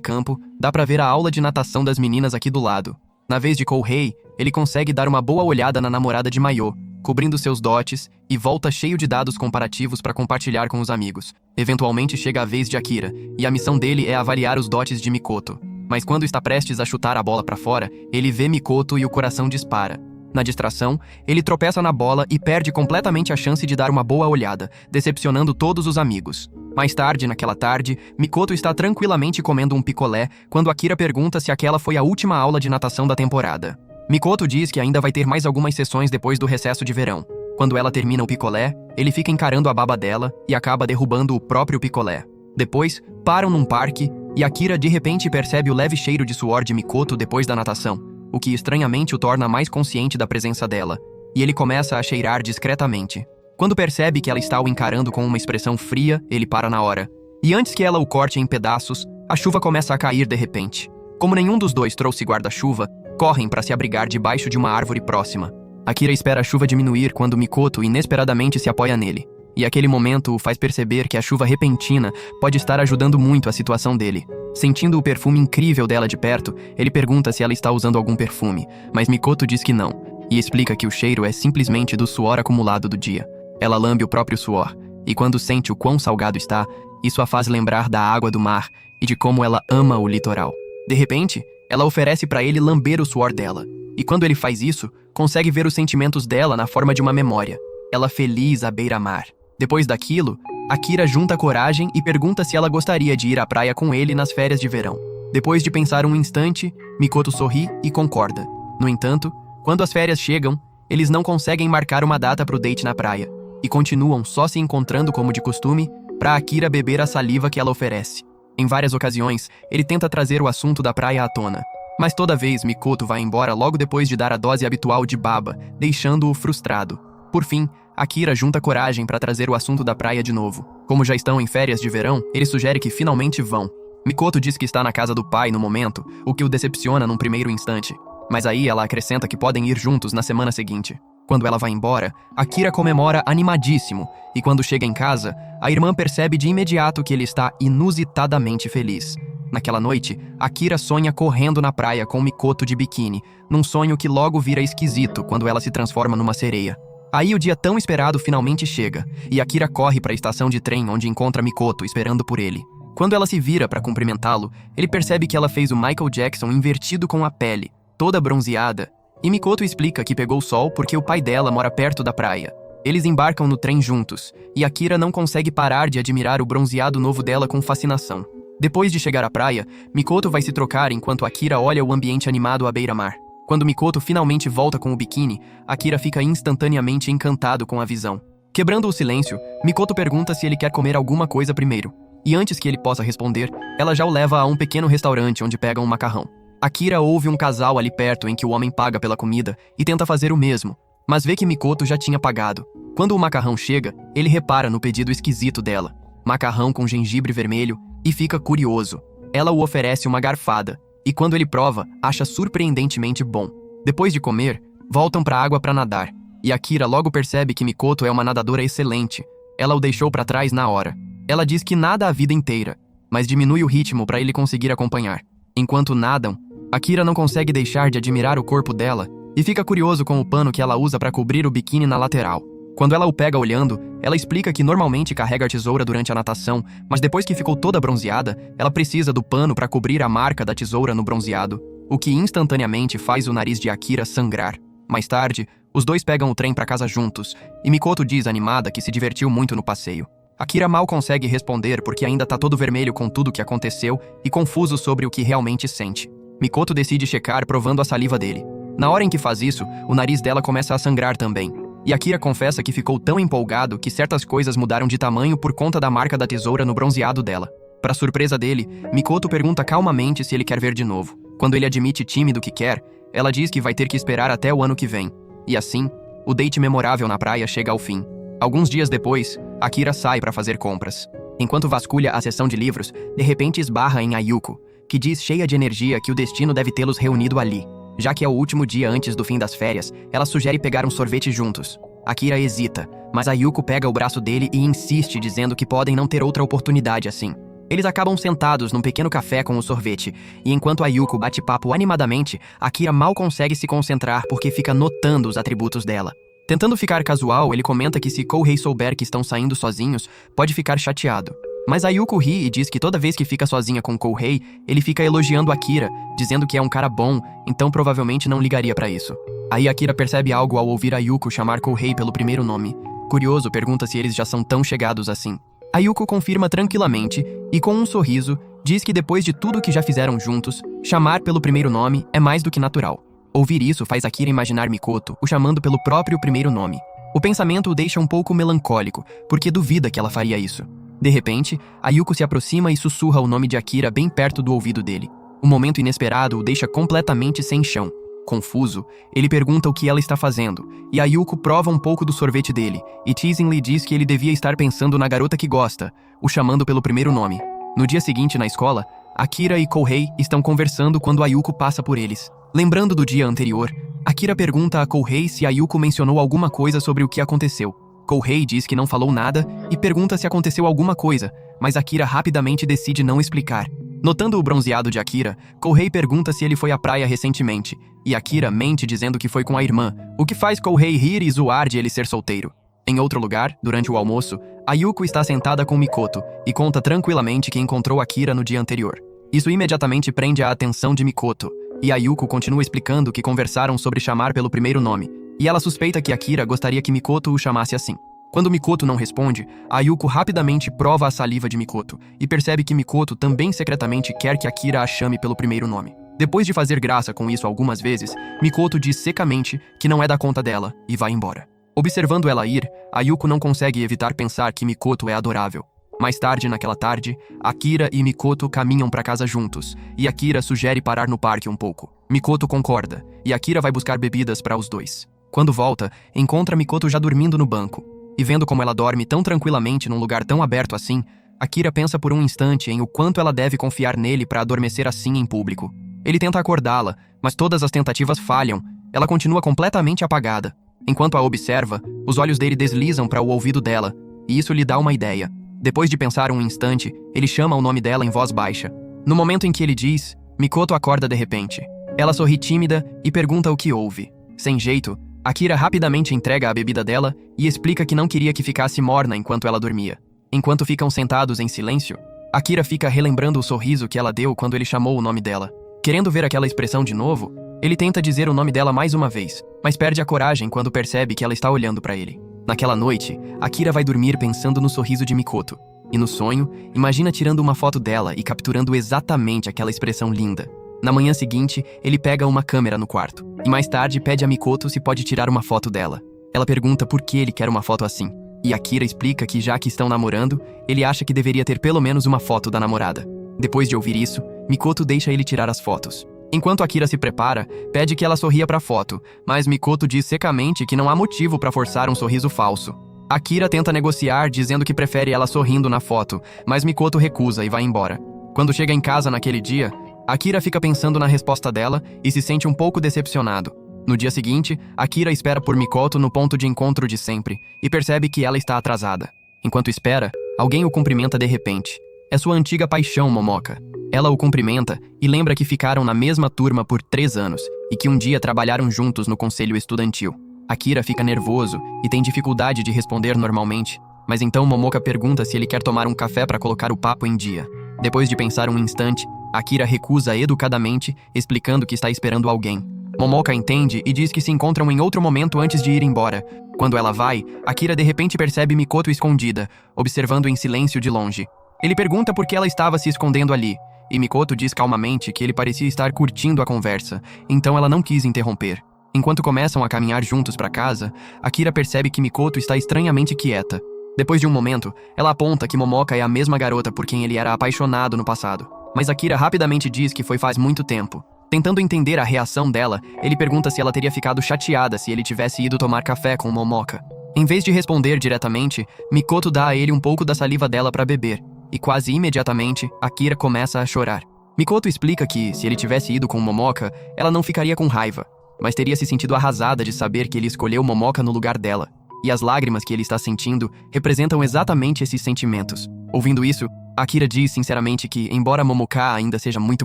campo, dá pra ver a aula de natação das meninas aqui do lado. Na vez de Kohei, ele consegue dar uma boa olhada na namorada de Mayo, cobrindo seus dotes, e volta cheio de dados comparativos para compartilhar com os amigos. Eventualmente chega a vez de Akira, e a missão dele é avaliar os dotes de Mikoto. Mas quando está prestes a chutar a bola para fora, ele vê Mikoto e o coração dispara. Na distração, ele tropeça na bola e perde completamente a chance de dar uma boa olhada, decepcionando todos os amigos. Mais tarde, naquela tarde, Mikoto está tranquilamente comendo um picolé quando Akira pergunta se aquela foi a última aula de natação da temporada. Mikoto diz que ainda vai ter mais algumas sessões depois do recesso de verão. Quando ela termina o picolé, ele fica encarando a baba dela e acaba derrubando o próprio picolé. Depois, param num parque e Akira de repente percebe o leve cheiro de suor de Mikoto depois da natação, o que estranhamente o torna mais consciente da presença dela, e ele começa a cheirar discretamente. Quando percebe que ela está o encarando com uma expressão fria, ele para na hora. E antes que ela o corte em pedaços, a chuva começa a cair de repente. Como nenhum dos dois trouxe guarda-chuva, correm para se abrigar debaixo de uma árvore próxima. Akira espera a chuva diminuir quando Mikoto inesperadamente se apoia nele, e aquele momento o faz perceber que a chuva repentina pode estar ajudando muito a situação dele. Sentindo o perfume incrível dela de perto, ele pergunta se ela está usando algum perfume, mas Mikoto diz que não, e explica que o cheiro é simplesmente do suor acumulado do dia. Ela lambe o próprio suor, e quando sente o quão salgado está, isso a faz lembrar da água do mar e de como ela ama o litoral. De repente, ela oferece para ele lamber o suor dela, e quando ele faz isso, consegue ver os sentimentos dela na forma de uma memória. Ela feliz à beira-mar. Depois daquilo, Akira junta coragem e pergunta se ela gostaria de ir à praia com ele nas férias de verão. Depois de pensar um instante, Mikoto sorri e concorda. No entanto, quando as férias chegam, eles não conseguem marcar uma data para o date na praia, e continuam só se encontrando como de costume para Akira beber a saliva que ela oferece. Em várias ocasiões, ele tenta trazer o assunto da praia à tona, mas toda vez Mikoto vai embora logo depois de dar a dose habitual de baba, deixando-o frustrado. Por fim, Akira junta coragem para trazer o assunto da praia de novo. Como já estão em férias de verão, ele sugere que finalmente vão. Mikoto diz que está na casa do pai no momento, o que o decepciona num primeiro instante. Mas aí ela acrescenta que podem ir juntos na semana seguinte. Quando ela vai embora, Akira comemora animadíssimo, e quando chega em casa, a irmã percebe de imediato que ele está inusitadamente feliz. Naquela noite, Akira sonha correndo na praia com Mikoto de biquíni, num sonho que logo vira esquisito quando ela se transforma numa sereia. Aí o dia tão esperado finalmente chega, e Akira corre para a estação de trem onde encontra Mikoto esperando por ele. Quando ela se vira para cumprimentá-lo, ele percebe que ela fez o Michael Jackson invertido com a pele, toda bronzeada, e Mikoto explica que pegou sol porque o pai dela mora perto da praia. Eles embarcam no trem juntos, e Akira não consegue parar de admirar o bronzeado novo dela com fascinação. Depois de chegar à praia, Mikoto vai se trocar enquanto Akira olha o ambiente animado à beira-mar. Quando Mikoto finalmente volta com o biquíni, Akira fica instantaneamente encantado com a visão. Quebrando o silêncio, Mikoto pergunta se ele quer comer alguma coisa primeiro. E antes que ele possa responder, ela já o leva a um pequeno restaurante onde pegam um macarrão. Akira ouve um casal ali perto em que o homem paga pela comida e tenta fazer o mesmo, mas vê que Mikoto já tinha pagado. Quando o macarrão chega, ele repara no pedido esquisito dela. Macarrão com gengibre vermelho, e fica curioso. Ela o oferece uma garfada, e quando ele prova, acha surpreendentemente bom. Depois de comer, voltam para a água para nadar, e Akira logo percebe que Mikoto é uma nadadora excelente. Ela o deixou para trás na hora. Ela diz que nada a vida inteira, mas diminui o ritmo para ele conseguir acompanhar. Enquanto nadam, Akira não consegue deixar de admirar o corpo dela e fica curioso com o pano que ela usa para cobrir o biquíni na lateral. Quando ela o pega olhando, ela explica que normalmente carrega a tesoura durante a natação, mas depois que ficou toda bronzeada, ela precisa do pano para cobrir a marca da tesoura no bronzeado, o que instantaneamente faz o nariz de Akira sangrar. Mais tarde, os dois pegam o trem para casa juntos, e Mikoto diz animada que se divertiu muito no passeio. Akira mal consegue responder porque ainda tá todo vermelho com tudo o que aconteceu e confuso sobre o que realmente sente. Mikoto decide checar provando a saliva dele. Na hora em que faz isso, o nariz dela começa a sangrar também. E Akira confessa que ficou tão empolgado que certas coisas mudaram de tamanho por conta da marca da tesoura no bronzeado dela. Para surpresa dele, Mikoto pergunta calmamente se ele quer ver de novo. Quando ele admite tímido que quer, ela diz que vai ter que esperar até o ano que vem. E assim, o date memorável na praia chega ao fim. Alguns dias depois, Akira sai para fazer compras. Enquanto vasculha a seção de livros, de repente esbarra em Ayuko, que diz cheia de energia que o destino deve tê-los reunido ali. Já que é o último dia antes do fim das férias, ela sugere pegar um sorvete juntos. Akira hesita, mas Ayuko pega o braço dele e insiste, dizendo que podem não ter outra oportunidade assim. Eles acabam sentados num pequeno café com o sorvete, e enquanto Ayuko bate papo animadamente, Akira mal consegue se concentrar porque fica notando os atributos dela. Tentando ficar casual, ele comenta que se Kouhei souber que estão saindo sozinhos, pode ficar chateado. Mas Ayuko ri e diz que toda vez que fica sozinha com Kouhei, ele fica elogiando Akira, dizendo que é um cara bom, então provavelmente não ligaria pra isso. Aí Akira percebe algo ao ouvir Ayuko chamar Kouhei pelo primeiro nome. Curioso, pergunta se eles já são tão chegados assim. Ayuko confirma tranquilamente e, com um sorriso, diz que depois de tudo que já fizeram juntos, chamar pelo primeiro nome é mais do que natural. Ouvir isso faz Akira imaginar Mikoto o chamando pelo próprio primeiro nome. O pensamento o deixa um pouco melancólico, porque duvida que ela faria isso. De repente, Ayuko se aproxima e sussurra o nome de Akira bem perto do ouvido dele. O momento inesperado o deixa completamente sem chão. Confuso, ele pergunta o que ela está fazendo, e Ayuko prova um pouco do sorvete dele, e teasingly diz que ele devia estar pensando na garota que gosta, o chamando pelo primeiro nome. No dia seguinte, na escola, Akira e Kouhei estão conversando quando Ayuko passa por eles. Lembrando do dia anterior, Akira pergunta a Kouhei se Ayuko mencionou alguma coisa sobre o que aconteceu. Kouhei diz que não falou nada e pergunta se aconteceu alguma coisa, mas Akira rapidamente decide não explicar. Notando o bronzeado de Akira, Kouhei pergunta se ele foi à praia recentemente, e Akira mente dizendo que foi com a irmã, o que faz Kouhei rir e zoar de ele ser solteiro. Em outro lugar, durante o almoço, Ayuko está sentada com Mikoto e conta tranquilamente que encontrou Akira no dia anterior. Isso imediatamente prende a atenção de Mikoto, e Ayuko continua explicando que conversaram sobre chamar pelo primeiro nome, e ela suspeita que Akira gostaria que Mikoto o chamasse assim. Quando Mikoto não responde, Ayuko rapidamente prova a saliva de Mikoto e percebe que Mikoto também secretamente quer que Akira a chame pelo primeiro nome. Depois de fazer graça com isso algumas vezes, Mikoto diz secamente que não é da conta dela e vai embora. Observando ela ir, Ayuko não consegue evitar pensar que Mikoto é adorável. Mais tarde, naquela tarde, Akira e Mikoto caminham para casa juntos, e Akira sugere parar no parque um pouco. Mikoto concorda, e Akira vai buscar bebidas para os dois. Quando volta, encontra Mikoto já dormindo no banco. E vendo como ela dorme tão tranquilamente num lugar tão aberto assim, Akira pensa por um instante em o quanto ela deve confiar nele para adormecer assim em público. Ele tenta acordá-la, mas todas as tentativas falham. Ela continua completamente apagada. Enquanto a observa, os olhos dele deslizam para o ouvido dela, e isso lhe dá uma ideia. Depois de pensar um instante, ele chama o nome dela em voz baixa. No momento em que ele diz, Mikoto acorda de repente. Ela sorri tímida e pergunta o que houve. Sem jeito, Akira rapidamente entrega a bebida dela e explica que não queria que ficasse morna enquanto ela dormia. Enquanto ficam sentados em silêncio, Akira fica relembrando o sorriso que ela deu quando ele chamou o nome dela. Querendo ver aquela expressão de novo, ele tenta dizer o nome dela mais uma vez, mas perde a coragem quando percebe que ela está olhando para ele. Naquela noite, Akira vai dormir pensando no sorriso de Mikoto. E no sonho, imagina tirando uma foto dela e capturando exatamente aquela expressão linda. Na manhã seguinte, ele pega uma câmera no quarto. E mais tarde pede a Mikoto se pode tirar uma foto dela. Ela pergunta por que ele quer uma foto assim. E Akira explica que já que estão namorando, ele acha que deveria ter pelo menos uma foto da namorada. Depois de ouvir isso, Mikoto deixa ele tirar as fotos. Enquanto Akira se prepara, pede que ela sorria para a foto, mas Mikoto diz secamente que não há motivo para forçar um sorriso falso. Akira tenta negociar, dizendo que prefere ela sorrindo na foto, mas Mikoto recusa e vai embora. Quando chega em casa naquele dia, Akira fica pensando na resposta dela e se sente um pouco decepcionado. No dia seguinte, Akira espera por Mikoto no ponto de encontro de sempre e percebe que ela está atrasada. Enquanto espera, alguém o cumprimenta de repente. É sua antiga paixão, Momoka. Ela o cumprimenta e lembra que ficaram na mesma turma por 3 anos e que um dia trabalharam juntos no conselho estudantil. Akira fica nervoso e tem dificuldade de responder normalmente, mas então Momoka pergunta se ele quer tomar um café para colocar o papo em dia. Depois de pensar um instante, Akira recusa educadamente, explicando que está esperando alguém. Momoka entende e diz que se encontram em outro momento antes de ir embora. Quando ela vai, Akira de repente percebe Mikoto escondida, observando em silêncio de longe. Ele pergunta por que ela estava se escondendo ali, e Mikoto diz calmamente que ele parecia estar curtindo a conversa, então ela não quis interromper. Enquanto começam a caminhar juntos para casa, Akira percebe que Mikoto está estranhamente quieta. Depois de um momento, ela aponta que Momoka é a mesma garota por quem ele era apaixonado no passado. Mas Akira rapidamente diz que foi faz muito tempo. Tentando entender a reação dela, ele pergunta se ela teria ficado chateada se ele tivesse ido tomar café com Momoka. Em vez de responder diretamente, Mikoto dá a ele um pouco da saliva dela para beber, e quase imediatamente, Akira começa a chorar. Mikoto explica que, se ele tivesse ido com Momoka, ela não ficaria com raiva, mas teria se sentido arrasada de saber que ele escolheu Momoka no lugar dela, e as lágrimas que ele está sentindo representam exatamente esses sentimentos. Ouvindo isso, Akira diz sinceramente que, embora Momoka ainda seja muito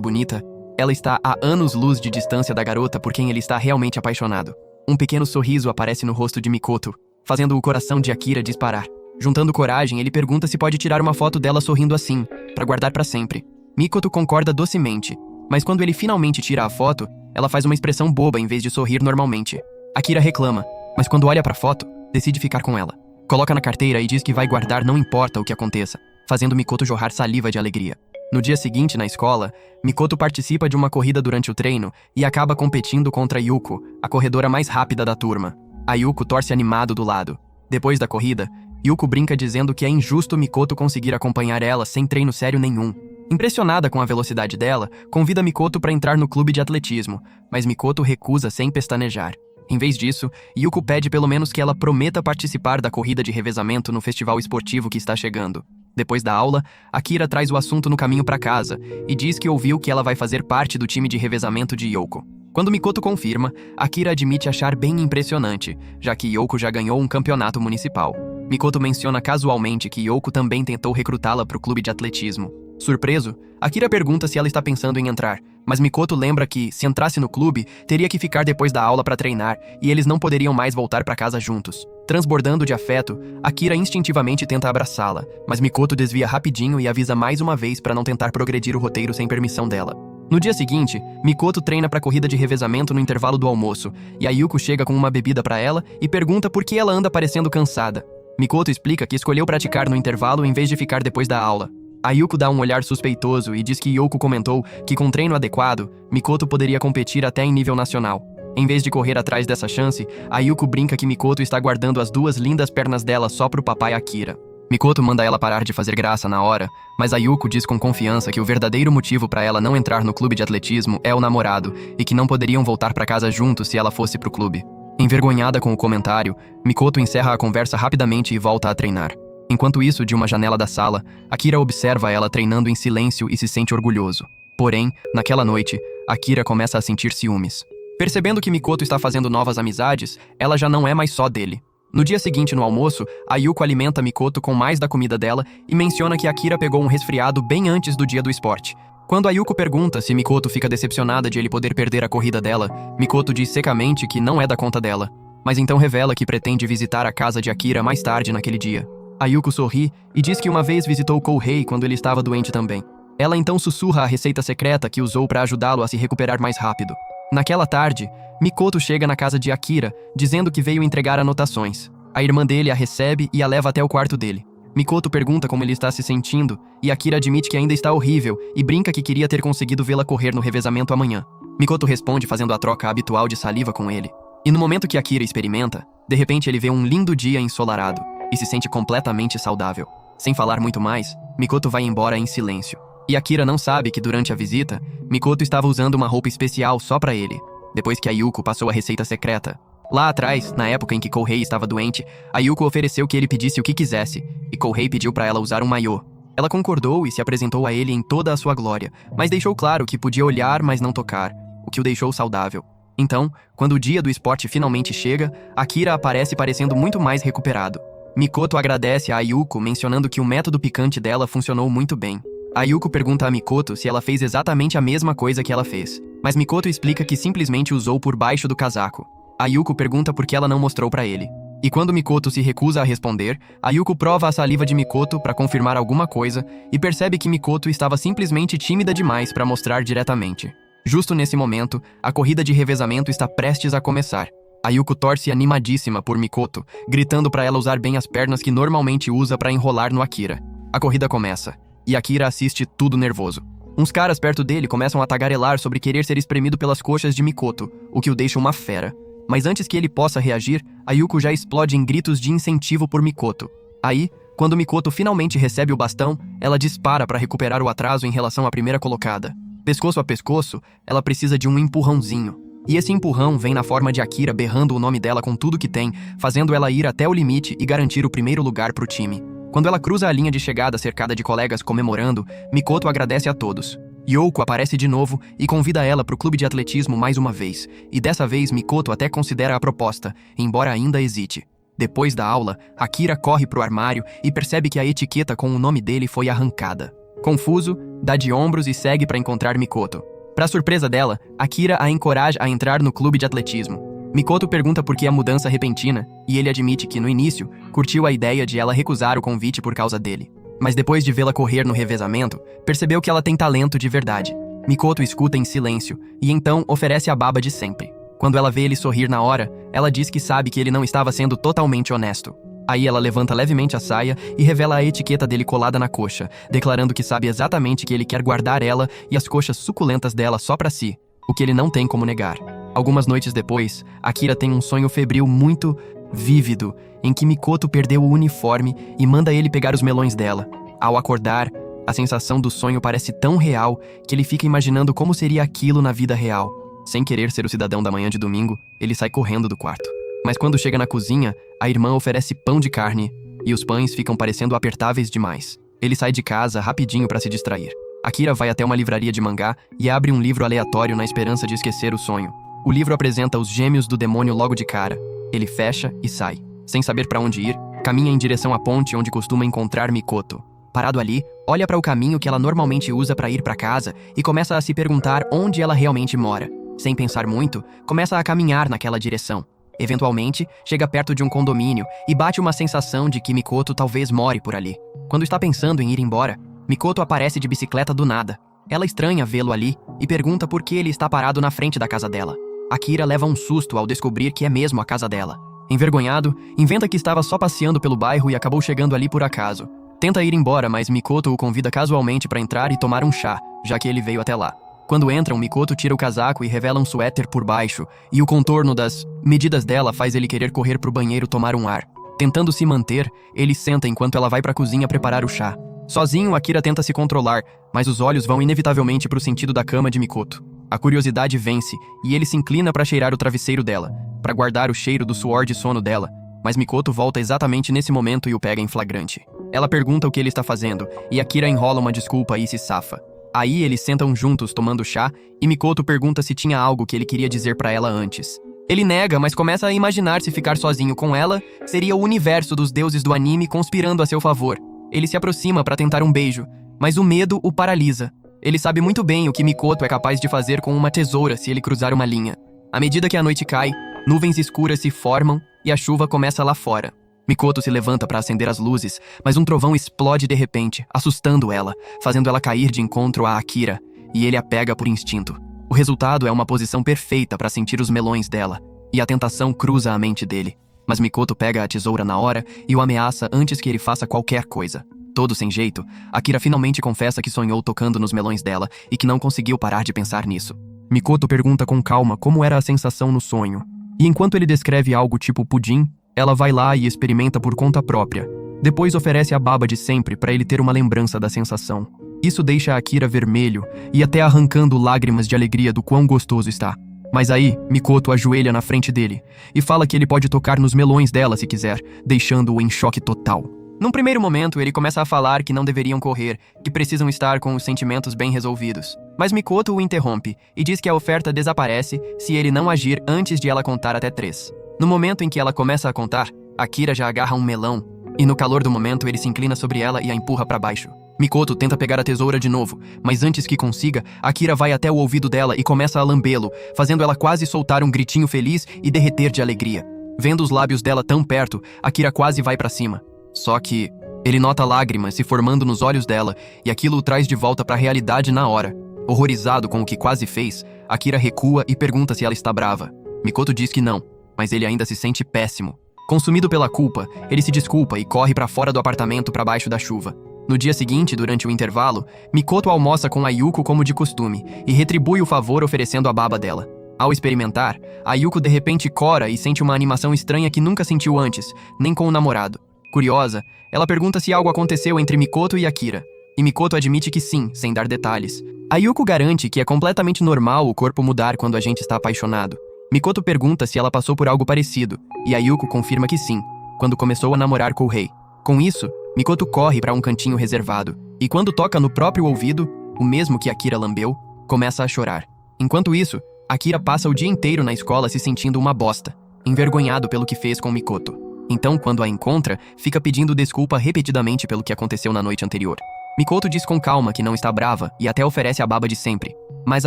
bonita, ela está a anos-luz de distância da garota por quem ele está realmente apaixonado. Um pequeno sorriso aparece no rosto de Mikoto, fazendo o coração de Akira disparar. Juntando coragem, ele pergunta se pode tirar uma foto dela sorrindo assim, para guardar para sempre. Mikoto concorda docemente, mas quando ele finalmente tira a foto, ela faz uma expressão boba em vez de sorrir normalmente. Akira reclama, mas quando olha para a foto, decide ficar com ela. Coloca na carteira e diz que vai guardar não importa o que aconteça, fazendo Mikoto jorrar saliva de alegria. No dia seguinte, na escola, Mikoto participa de uma corrida durante o treino e acaba competindo contra Yuko, a corredora mais rápida da turma. A Yuko torce animado do lado. Depois da corrida, Yuko brinca dizendo que é injusto Mikoto conseguir acompanhar ela sem treino sério nenhum. Impressionada com a velocidade dela, convida Mikoto para entrar no clube de atletismo, mas Mikoto recusa sem pestanejar. Em vez disso, Yuko pede pelo menos que ela prometa participar da corrida de revezamento no festival esportivo que está chegando. Depois da aula, Akira traz o assunto no caminho para casa e diz que ouviu que ela vai fazer parte do time de revezamento de Yoko. Quando Mikoto confirma, Akira admite achar bem impressionante, já que Yoko já ganhou um campeonato municipal. Mikoto menciona casualmente que Yoko também tentou recrutá-la para o clube de atletismo. Surpreso, Akira pergunta se ela está pensando em entrar, mas Mikoto lembra que, se entrasse no clube, teria que ficar depois da aula para treinar e eles não poderiam mais voltar para casa juntos. Transbordando de afeto, Akira instintivamente tenta abraçá-la, mas Mikoto desvia rapidinho e avisa mais uma vez para não tentar progredir o roteiro sem permissão dela. No dia seguinte, Mikoto treina para a corrida de revezamento no intervalo do almoço, e a Yuko chega com uma bebida para ela e pergunta por que ela anda parecendo cansada. Mikoto explica que escolheu praticar no intervalo em vez de ficar depois da aula. A Yuko dá um olhar suspeitoso e diz que Yoko comentou que com treino adequado, Mikoto poderia competir até em nível nacional. Em vez de correr atrás dessa chance, a Yuko brinca que Mikoto está guardando as duas lindas pernas dela só pro papai Akira. Mikoto manda ela parar de fazer graça na hora, mas a Yuko diz com confiança que o verdadeiro motivo para ela não entrar no clube de atletismo é o namorado e que não poderiam voltar para casa juntos se ela fosse pro clube. Envergonhada com o comentário, Mikoto encerra a conversa rapidamente e volta a treinar. Enquanto isso, de uma janela da sala, Akira observa ela treinando em silêncio e se sente orgulhoso. Porém, naquela noite, Akira começa a sentir ciúmes. Percebendo que Mikoto está fazendo novas amizades, ela já não é mais só dele. No dia seguinte, no almoço, a Yuko alimenta Mikoto com mais da comida dela e menciona que Akira pegou um resfriado bem antes do dia do esporte. Quando a Yuko pergunta se Mikoto fica decepcionada de ele poder perder a corrida dela, Mikoto diz secamente que não é da conta dela, mas então revela que pretende visitar a casa de Akira mais tarde naquele dia. A Yuko sorri e diz que uma vez visitou Kouhei quando ele estava doente também. Ela então sussurra a receita secreta que usou para ajudá-lo a se recuperar mais rápido. Naquela tarde, Mikoto chega na casa de Akira, dizendo que veio entregar anotações. A irmã dele a recebe e a leva até o quarto dele. Mikoto pergunta como ele está se sentindo, e Akira admite que ainda está horrível e brinca que queria ter conseguido vê-la correr no revezamento amanhã. Mikoto responde fazendo a troca habitual de saliva com ele. E no momento que Akira experimenta, de repente ele vê um lindo dia ensolarado e se sente completamente saudável. Sem falar muito mais, Mikoto vai embora em silêncio. E Akira não sabe que durante a visita, Mikoto estava usando uma roupa especial só pra ele, depois que a Yuko passou a receita secreta. Lá atrás, na época em que Kouhei estava doente, a Yuko ofereceu que ele pedisse o que quisesse, e Kouhei pediu pra ela usar um maiô. Ela concordou e se apresentou a ele em toda a sua glória, mas deixou claro que podia olhar, mas não tocar, o que o deixou saudável. Então, quando o dia do esporte finalmente chega, Akira aparece parecendo muito mais recuperado. Mikoto agradece a Yuko mencionando que o método picante dela funcionou muito bem. A Yuko pergunta a Mikoto se ela fez exatamente a mesma coisa que ela fez, mas Mikoto explica que simplesmente usou por baixo do casaco. A Yuko pergunta por que ela não mostrou pra ele. E quando Mikoto se recusa a responder, a Yuko prova a saliva de Mikoto pra confirmar alguma coisa e percebe que Mikoto estava simplesmente tímida demais pra mostrar diretamente. Justo nesse momento, a corrida de revezamento está prestes a começar. A Yuko torce animadíssima por Mikoto, gritando pra ela usar bem as pernas que normalmente usa pra enrolar no Akira. A corrida começa, e Akira assiste tudo nervoso. Uns caras perto dele começam a tagarelar sobre querer ser espremido pelas coxas de Mikoto, o que o deixa uma fera. Mas antes que ele possa reagir, a Yuko já explode em gritos de incentivo por Mikoto. Aí, quando Mikoto finalmente recebe o bastão, ela dispara para recuperar o atraso em relação à primeira colocada. Pescoço a pescoço, ela precisa de um empurrãozinho. E esse empurrão vem na forma de Akira berrando o nome dela com tudo que tem, fazendo ela ir até o limite e garantir o primeiro lugar pro time. Quando ela cruza a linha de chegada cercada de colegas comemorando, Mikoto agradece a todos. Yoko aparece de novo e convida ela pro clube de atletismo mais uma vez, e dessa vez Mikoto até considera a proposta, embora ainda hesite. Depois da aula, Akira corre pro armário e percebe que a etiqueta com o nome dele foi arrancada. Confuso, dá de ombros e segue para encontrar Mikoto. Para surpresa dela, Akira a encoraja a entrar no clube de atletismo. Mikoto pergunta por que a mudança repentina, e ele admite que, no início, curtiu a ideia de ela recusar o convite por causa dele. Mas depois de vê-la correr no revezamento, percebeu que ela tem talento de verdade. Mikoto escuta em silêncio, e então oferece a baba de sempre. Quando ela vê ele sorrir na hora, ela diz que sabe que ele não estava sendo totalmente honesto. Aí ela levanta levemente a saia e revela a etiqueta dele colada na coxa, declarando que sabe exatamente que ele quer guardar ela e as coxas suculentas dela só pra si, o que ele não tem como negar. Algumas noites depois, Akira tem um sonho febril muito vívido, em que Mikoto perdeu o uniforme e manda ele pegar os melões dela. Ao acordar, a sensação do sonho parece tão real que ele fica imaginando como seria aquilo na vida real. Sem querer ser o cidadão da manhã de domingo, ele sai correndo do quarto. Mas quando chega na cozinha, a irmã oferece pão de carne e os pães ficam parecendo apertáveis demais. Ele sai de casa rapidinho para se distrair. Akira vai até uma livraria de mangá e abre um livro aleatório na esperança de esquecer o sonho. O livro apresenta os gêmeos do demônio logo de cara. Ele fecha e sai. Sem saber para onde ir, caminha em direção à ponte onde costuma encontrar Mikoto. Parado ali, olha para o caminho que ela normalmente usa para ir para casa e começa a se perguntar onde ela realmente mora. Sem pensar muito, começa a caminhar naquela direção. Eventualmente, chega perto de um condomínio e bate uma sensação de que Mikoto talvez more por ali. Quando está pensando em ir embora, Mikoto aparece de bicicleta do nada. Ela estranha vê-lo ali e pergunta por que ele está parado na frente da casa dela. Akira leva um susto ao descobrir que é mesmo a casa dela. Envergonhado, inventa que estava só passeando pelo bairro e acabou chegando ali por acaso. Tenta ir embora, mas Mikoto o convida casualmente para entrar e tomar um chá, já que ele veio até lá. Quando entram, Mikoto tira o casaco e revela um suéter por baixo, e o contorno das medidas dela faz ele querer correr pro banheiro tomar um ar. Tentando se manter, ele senta enquanto ela vai pra cozinha preparar o chá. Sozinho, Akira tenta se controlar, mas os olhos vão inevitavelmente pro sentido da cama de Mikoto. A curiosidade vence, e ele se inclina para cheirar o travesseiro dela, para guardar o cheiro do suor de sono dela, mas Mikoto volta exatamente nesse momento e o pega em flagrante. Ela pergunta o que ele está fazendo, e Akira enrola uma desculpa e se safa. Aí eles sentam juntos tomando chá, e Mikoto pergunta se tinha algo que ele queria dizer pra ela antes. Ele nega, mas começa a imaginar se ficar sozinho com ela seria o universo dos deuses do anime conspirando a seu favor. Ele se aproxima para tentar um beijo, mas o medo o paralisa. Ele sabe muito bem o que Mikoto é capaz de fazer com uma tesoura se ele cruzar uma linha. À medida que a noite cai, nuvens escuras se formam e a chuva começa lá fora. Mikoto se levanta para acender as luzes, mas um trovão explode de repente, assustando ela, fazendo ela cair de encontro a Akira, e ele a pega por instinto. O resultado é uma posição perfeita para sentir os melões dela, e a tentação cruza a mente dele. Mas Mikoto pega a tesoura na hora e o ameaça antes que ele faça qualquer coisa. Todo sem jeito, Akira finalmente confessa que sonhou tocando nos melões dela e que não conseguiu parar de pensar nisso. Mikoto pergunta com calma como era a sensação no sonho. E enquanto ele descreve algo tipo pudim, ela vai lá e experimenta por conta própria. Depois oferece a baba de sempre para ele ter uma lembrança da sensação. Isso deixa Akira vermelho e até arrancando lágrimas de alegria do quão gostoso está. Mas aí, Mikoto ajoelha na frente dele e fala que ele pode tocar nos melões dela se quiser, deixando-o em choque total. Num primeiro momento, ele começa a falar que não deveriam correr, que precisam estar com os sentimentos bem resolvidos. Mas Mikoto o interrompe e diz que a oferta desaparece se ele não agir antes de ela contar até 3. No momento em que ela começa a contar, Akira já agarra um melão, e no calor do momento ele se inclina sobre ela e a empurra para baixo. Mikoto tenta pegar a tesoura de novo, mas antes que consiga, Akira vai até o ouvido dela e começa a lambê-lo, fazendo ela quase soltar um gritinho feliz e derreter de alegria. Vendo os lábios dela tão perto, Akira quase vai para cima. Só que ele nota lágrimas se formando nos olhos dela e aquilo o traz de volta para a realidade na hora. Horrorizado com o que quase fez, Akira recua e pergunta se ela está brava. Mikoto diz que não, mas ele ainda se sente péssimo. Consumido pela culpa, ele se desculpa e corre para fora do apartamento para baixo da chuva. No dia seguinte, durante o intervalo, Mikoto almoça com a Yuko como de costume e retribui o favor oferecendo a baba dela. Ao experimentar, a Yuko de repente cora e sente uma animação estranha que nunca sentiu antes, nem com o namorado. Curiosa, ela pergunta se algo aconteceu entre Mikoto e Akira. E Mikoto admite que sim, sem dar detalhes. A Yuko garante que é completamente normal o corpo mudar quando a gente está apaixonado. Mikoto pergunta se ela passou por algo parecido, e a Yuko confirma que sim, quando começou a namorar Kouhei. Com isso, Mikoto corre para um cantinho reservado, e quando toca no próprio ouvido, o mesmo que Akira lambeu, começa a chorar. Enquanto isso, Akira passa o dia inteiro na escola se sentindo uma bosta, envergonhado pelo que fez com Mikoto. Então, quando a encontra, fica pedindo desculpa repetidamente pelo que aconteceu na noite anterior. Mikoto diz com calma que não está brava e até oferece a baba de sempre. Mas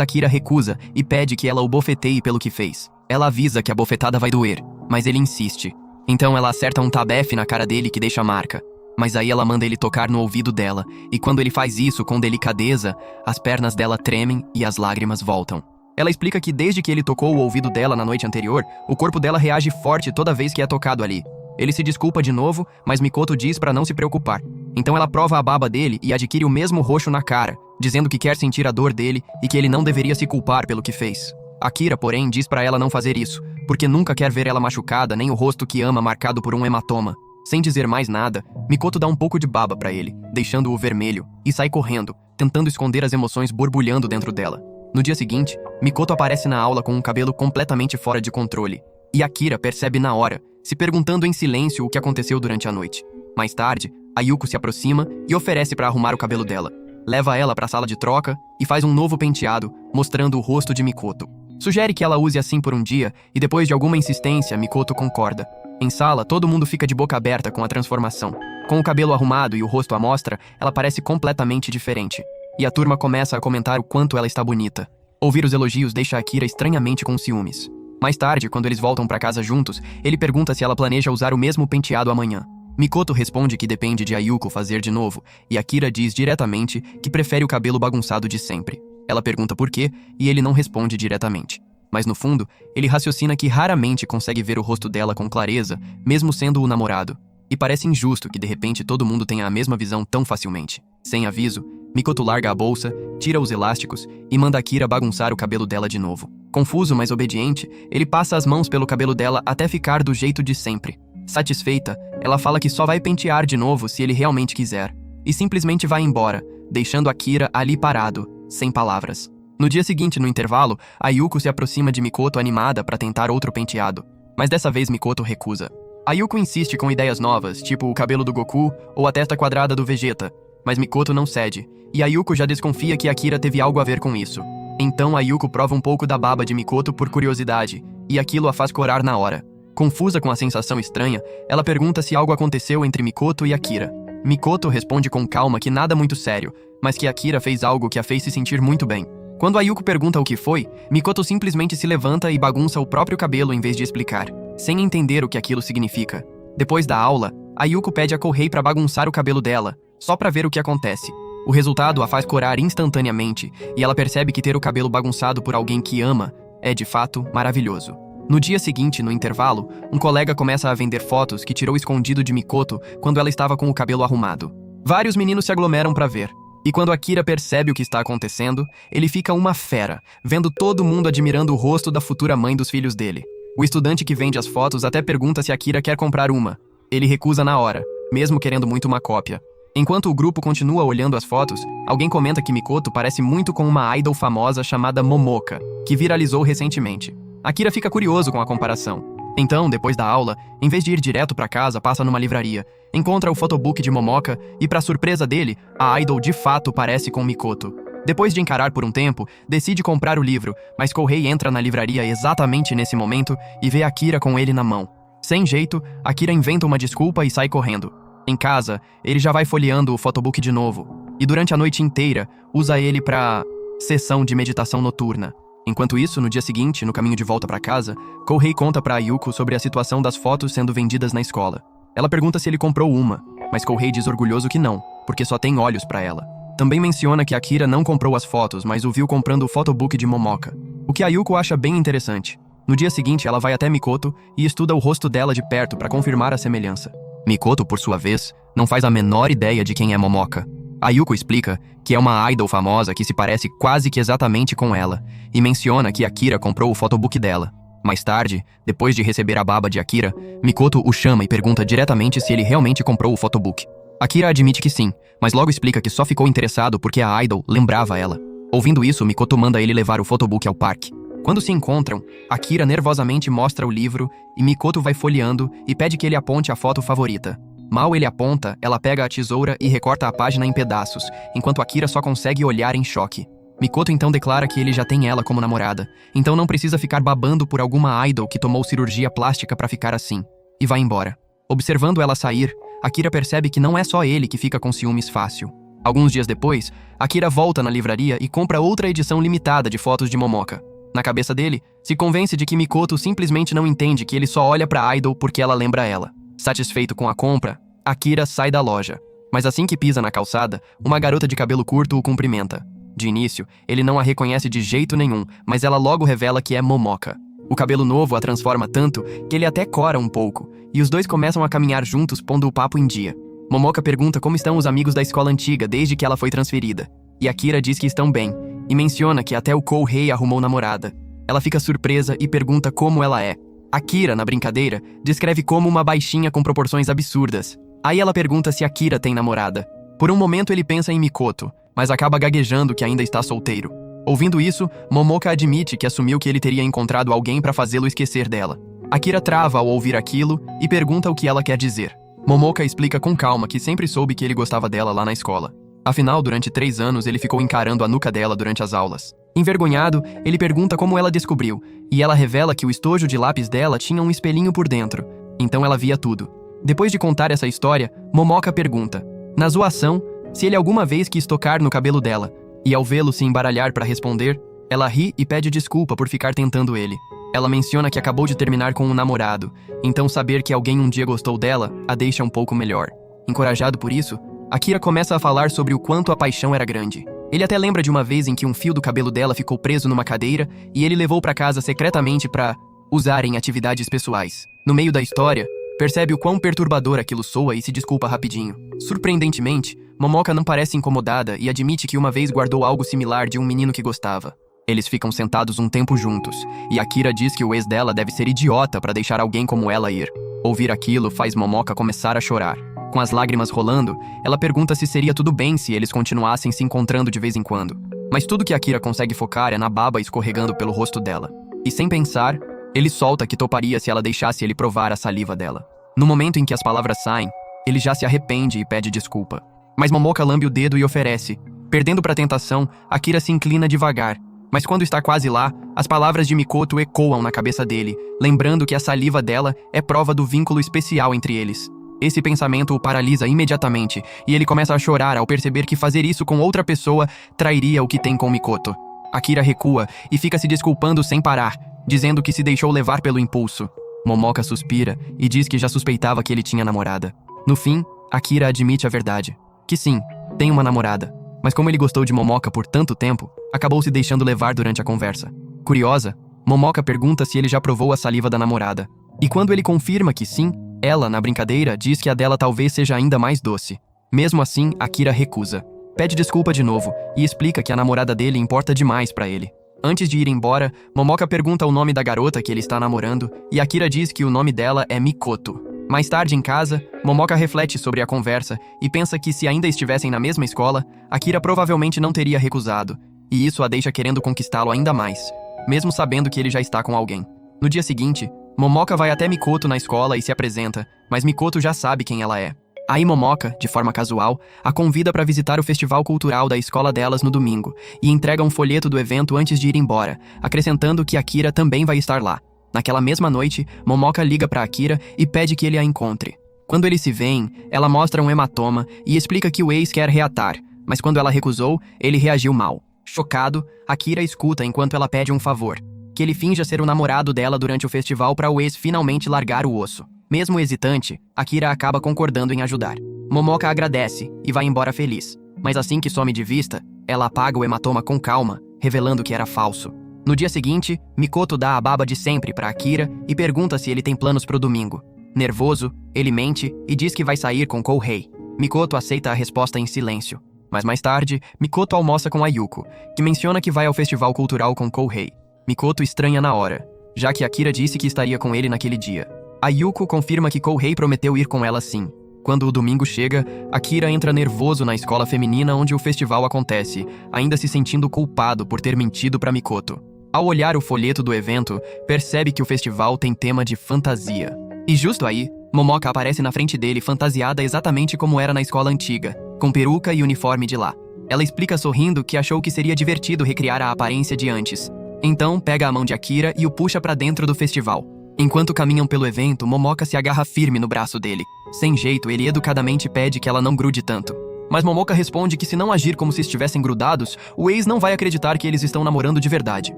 Akira recusa e pede que ela o bofeteie pelo que fez. Ela avisa que a bofetada vai doer, mas ele insiste. Então ela acerta um tabefe na cara dele que deixa marca. Mas aí ela manda ele tocar no ouvido dela, e quando ele faz isso com delicadeza, as pernas dela tremem e as lágrimas voltam. Ela explica que desde que ele tocou o ouvido dela na noite anterior, o corpo dela reage forte toda vez que é tocado ali. Ele se desculpa de novo, mas Mikoto diz pra não se preocupar. Então ela prova a baba dele e adquire o mesmo roxo na cara, dizendo que quer sentir a dor dele e que ele não deveria se culpar pelo que fez. Akira, porém, diz pra ela não fazer isso, porque nunca quer ver ela machucada nem o rosto que ama marcado por um hematoma. Sem dizer mais nada, Mikoto dá um pouco de baba pra ele, deixando-o vermelho, e sai correndo, tentando esconder as emoções borbulhando dentro dela. No dia seguinte, Mikoto aparece na aula com um cabelo completamente fora de controle, e Akira percebe na hora, se perguntando em silêncio o que aconteceu durante a noite. Mais tarde, a Yuko se aproxima e oferece para arrumar o cabelo dela. Leva ela para a sala de troca e faz um novo penteado, mostrando o rosto de Mikoto. Sugere que ela use assim por um dia e depois de alguma insistência, Mikoto concorda. Em sala, todo mundo fica de boca aberta com a transformação. Com o cabelo arrumado e o rosto à mostra, ela parece completamente diferente. E a turma começa a comentar o quanto ela está bonita. Ouvir os elogios deixa Akira estranhamente com ciúmes. Mais tarde, quando eles voltam para casa juntos, ele pergunta se ela planeja usar o mesmo penteado amanhã. Mikoto responde que depende de Ayuko fazer de novo, e Akira diz diretamente que prefere o cabelo bagunçado de sempre. Ela pergunta por quê, e ele não responde diretamente. Mas no fundo, ele raciocina que raramente consegue ver o rosto dela com clareza, mesmo sendo o namorado. E parece injusto que de repente todo mundo tenha a mesma visão tão facilmente. Sem aviso, Mikoto larga a bolsa, tira os elásticos e manda Akira bagunçar o cabelo dela de novo. Confuso, mas obediente, ele passa as mãos pelo cabelo dela até ficar do jeito de sempre. Satisfeita, ela fala que só vai pentear de novo se ele realmente quiser, e simplesmente vai embora, deixando Akira ali parado, sem palavras. No dia seguinte, no intervalo, a Yuko se aproxima de Mikoto animada para tentar outro penteado, mas dessa vez Mikoto recusa. A Yuko insiste com ideias novas, tipo o cabelo do Goku ou a testa quadrada do Vegeta, mas Mikoto não cede, e a Yuko já desconfia que Akira teve algo a ver com isso. Então a Yuko prova um pouco da baba de Mikoto por curiosidade, e aquilo a faz corar na hora. Confusa com a sensação estranha, ela pergunta se algo aconteceu entre Mikoto e Akira. Mikoto responde com calma que nada muito sério, mas que Akira fez algo que a fez se sentir muito bem. Quando a Yuko pergunta o que foi, Mikoto simplesmente se levanta e bagunça o próprio cabelo em vez de explicar, sem entender o que aquilo significa. Depois da aula, a Yuko pede a Kouhei para bagunçar o cabelo dela, só para ver o que acontece. O resultado a faz corar instantaneamente, e ela percebe que ter o cabelo bagunçado por alguém que ama é, de fato, maravilhoso. No dia seguinte, no intervalo, um colega começa a vender fotos que tirou escondido de Mikoto quando ela estava com o cabelo arrumado. Vários meninos se aglomeram para ver. E quando Akira percebe o que está acontecendo, ele fica uma fera, vendo todo mundo admirando o rosto da futura mãe dos filhos dele. O estudante que vende as fotos até pergunta se Akira quer comprar uma. Ele recusa na hora, mesmo querendo muito uma cópia. Enquanto o grupo continua olhando as fotos, alguém comenta que Mikoto parece muito com uma idol famosa chamada Momoka, que viralizou recentemente. Akira fica curioso com a comparação. Então, depois da aula, em vez de ir direto para casa, passa numa livraria, encontra o photobook de Momoka e, para surpresa dele, a idol de fato parece com Mikoto. Depois de encarar por um tempo, decide comprar o livro, mas Kouhei entra na livraria exatamente nesse momento e vê Akira com ele na mão. Sem jeito, Akira inventa uma desculpa e sai correndo. Em casa, ele já vai folheando o photobook de novo, e durante a noite inteira, usa ele para sessão de meditação noturna. Enquanto isso, no dia seguinte, no caminho de volta para casa, Kouhei conta para Ayuko sobre a situação das fotos sendo vendidas na escola. Ela pergunta se ele comprou uma, mas Kouhei diz orgulhoso que não, porque só tem olhos para ela. Também menciona que Akira não comprou as fotos, mas o viu comprando o photobook de Momoka, o que Ayuko acha bem interessante. No dia seguinte, ela vai até Mikoto e estuda o rosto dela de perto para confirmar a semelhança. Mikoto, por sua vez, não faz a menor ideia de quem é Momoka. Ayuko explica que é uma idol famosa que se parece quase que exatamente com ela, e menciona que Akira comprou o photobook dela. Mais tarde, depois de receber a baba de Akira, Mikoto o chama e pergunta diretamente se ele realmente comprou o photobook. Akira admite que sim, mas logo explica que só ficou interessado porque a idol lembrava ela. Ouvindo isso, Mikoto manda ele levar o photobook ao parque. Quando se encontram, Akira nervosamente mostra o livro e Mikoto vai folheando e pede que ele aponte a foto favorita. Mal ele aponta, ela pega a tesoura e recorta a página em pedaços, enquanto Akira só consegue olhar em choque. Mikoto então declara que ele já tem ela como namorada, então não precisa ficar babando por alguma idol que tomou cirurgia plástica pra ficar assim. E vai embora. Observando ela sair, Akira percebe que não é só ele que fica com ciúmes fácil. Alguns dias depois, Akira volta na livraria e compra outra edição limitada de fotos de Momoka. Na cabeça dele, se convence de que Mikoto simplesmente não entende que ele só olha pra idol porque ela lembra ela. Satisfeito com a compra, Akira sai da loja. Mas assim que pisa na calçada, uma garota de cabelo curto o cumprimenta. De início, ele não a reconhece de jeito nenhum, mas ela logo revela que é Momoka. O cabelo novo a transforma tanto que ele até cora um pouco, e os dois começam a caminhar juntos pondo o papo em dia. Momoka pergunta como estão os amigos da escola antiga desde que ela foi transferida, e Akira diz que estão bem, e menciona que até o Kouhei arrumou namorada. Ela fica surpresa e pergunta como ela é. Akira, na brincadeira, descreve como uma baixinha com proporções absurdas. Aí ela pergunta se Akira tem namorada. Por um momento ele pensa em Mikoto, mas acaba gaguejando que ainda está solteiro. Ouvindo isso, Momoka admite que assumiu que ele teria encontrado alguém para fazê-lo esquecer dela. Akira trava ao ouvir aquilo e pergunta o que ela quer dizer. Momoka explica com calma que sempre soube que ele gostava dela lá na escola. Afinal, durante 3 anos ele ficou encarando a nuca dela durante as aulas. Envergonhado, ele pergunta como ela descobriu, e ela revela que o estojo de lápis dela tinha um espelhinho por dentro. Então ela via tudo. Depois de contar essa história, Momoka pergunta, na zoação, se ele alguma vez quis tocar no cabelo dela. E ao vê-lo se embaralhar para responder, ela ri e pede desculpa por ficar tentando ele. Ela menciona que acabou de terminar com um namorado, então saber que alguém um dia gostou dela a deixa um pouco melhor. Encorajado por isso, Akira começa a falar sobre o quanto a paixão era grande. Ele até lembra de uma vez em que um fio do cabelo dela ficou preso numa cadeira e ele levou para casa secretamente para usar em atividades pessoais. No meio da história, percebe o quão perturbador aquilo soa e se desculpa rapidinho. Surpreendentemente, Momoka não parece incomodada e admite que uma vez guardou algo similar de um menino que gostava. Eles ficam sentados um tempo juntos, e Akira diz que o ex dela deve ser idiota para deixar alguém como ela ir. Ouvir aquilo faz Momoka começar a chorar. Com as lágrimas rolando, ela pergunta se seria tudo bem se eles continuassem se encontrando de vez em quando. Mas tudo que Akira consegue focar é na baba escorregando pelo rosto dela. E sem pensar, ele solta que toparia se ela deixasse ele provar a saliva dela. No momento em que as palavras saem, ele já se arrepende e pede desculpa. Mas Momoka lambe o dedo e oferece. Perdendo para a tentação, Akira se inclina devagar. Mas quando está quase lá, as palavras de Mikoto ecoam na cabeça dele, lembrando que a saliva dela é prova do vínculo especial entre eles. Esse pensamento o paralisa imediatamente, e ele começa a chorar ao perceber que fazer isso com outra pessoa trairia o que tem com Mikoto. Akira recua e fica se desculpando sem parar, dizendo que se deixou levar pelo impulso. Momoka suspira e diz que já suspeitava que ele tinha namorada. No fim, Akira admite a verdade. Que sim, tem uma namorada. Mas como ele gostou de Momoka por tanto tempo, acabou se deixando levar durante a conversa. Curiosa, Momoka pergunta se ele já provou a saliva da namorada. E quando ele confirma que sim, ela, na brincadeira, diz que a dela talvez seja ainda mais doce. Mesmo assim, Akira recusa. Pede desculpa de novo e explica que a namorada dele importa demais pra ele. Antes de ir embora, Momoka pergunta o nome da garota que ele está namorando e Akira diz que o nome dela é Mikoto. Mais tarde em casa, Momoka reflete sobre a conversa e pensa que se ainda estivessem na mesma escola, Akira provavelmente não teria recusado, e isso a deixa querendo conquistá-lo ainda mais, mesmo sabendo que ele já está com alguém. No dia seguinte, Momoka vai até Mikoto na escola e se apresenta, mas Mikoto já sabe quem ela é. Aí Momoka, de forma casual, a convida para visitar o festival cultural da escola delas no domingo e entrega um folheto do evento antes de ir embora, acrescentando que Akira também vai estar lá. Naquela mesma noite, Momoka liga para Akira e pede que ele a encontre. Quando eles se veem, ela mostra um hematoma e explica que o ex quer reatar, mas quando ela recusou, ele reagiu mal. Chocado, Akira escuta enquanto ela pede um favor, que ele finja ser o namorado dela durante o festival para o ex finalmente largar o osso. Mesmo hesitante, Akira acaba concordando em ajudar. Momoka agradece e vai embora feliz, mas assim que some de vista, ela apaga o hematoma com calma, revelando que era falso. No dia seguinte, Mikoto dá a baba de sempre para Akira e pergunta se ele tem planos pro domingo. Nervoso, ele mente e diz que vai sair com Kouhei. Mikoto aceita a resposta em silêncio. Mas mais tarde, Mikoto almoça com Ayuko, que menciona que vai ao festival cultural com Kouhei. Mikoto estranha na hora, já que Akira disse que estaria com ele naquele dia. Ayuko confirma que Kouhei prometeu ir com ela sim. Quando o domingo chega, Akira entra nervoso na escola feminina onde o festival acontece, ainda se sentindo culpado por ter mentido para Mikoto. Ao olhar o folheto do evento, percebe que o festival tem tema de fantasia. E justo aí, Momoka aparece na frente dele fantasiada exatamente como era na escola antiga, com peruca e uniforme de lá. Ela explica sorrindo que achou que seria divertido recriar a aparência de antes. Então, pega a mão de Akira e o puxa para dentro do festival. Enquanto caminham pelo evento, Momoka se agarra firme no braço dele. Sem jeito, ele educadamente pede que ela não grude tanto. Mas Momoka responde que se não agir como se estivessem grudados, o ex não vai acreditar que eles estão namorando de verdade.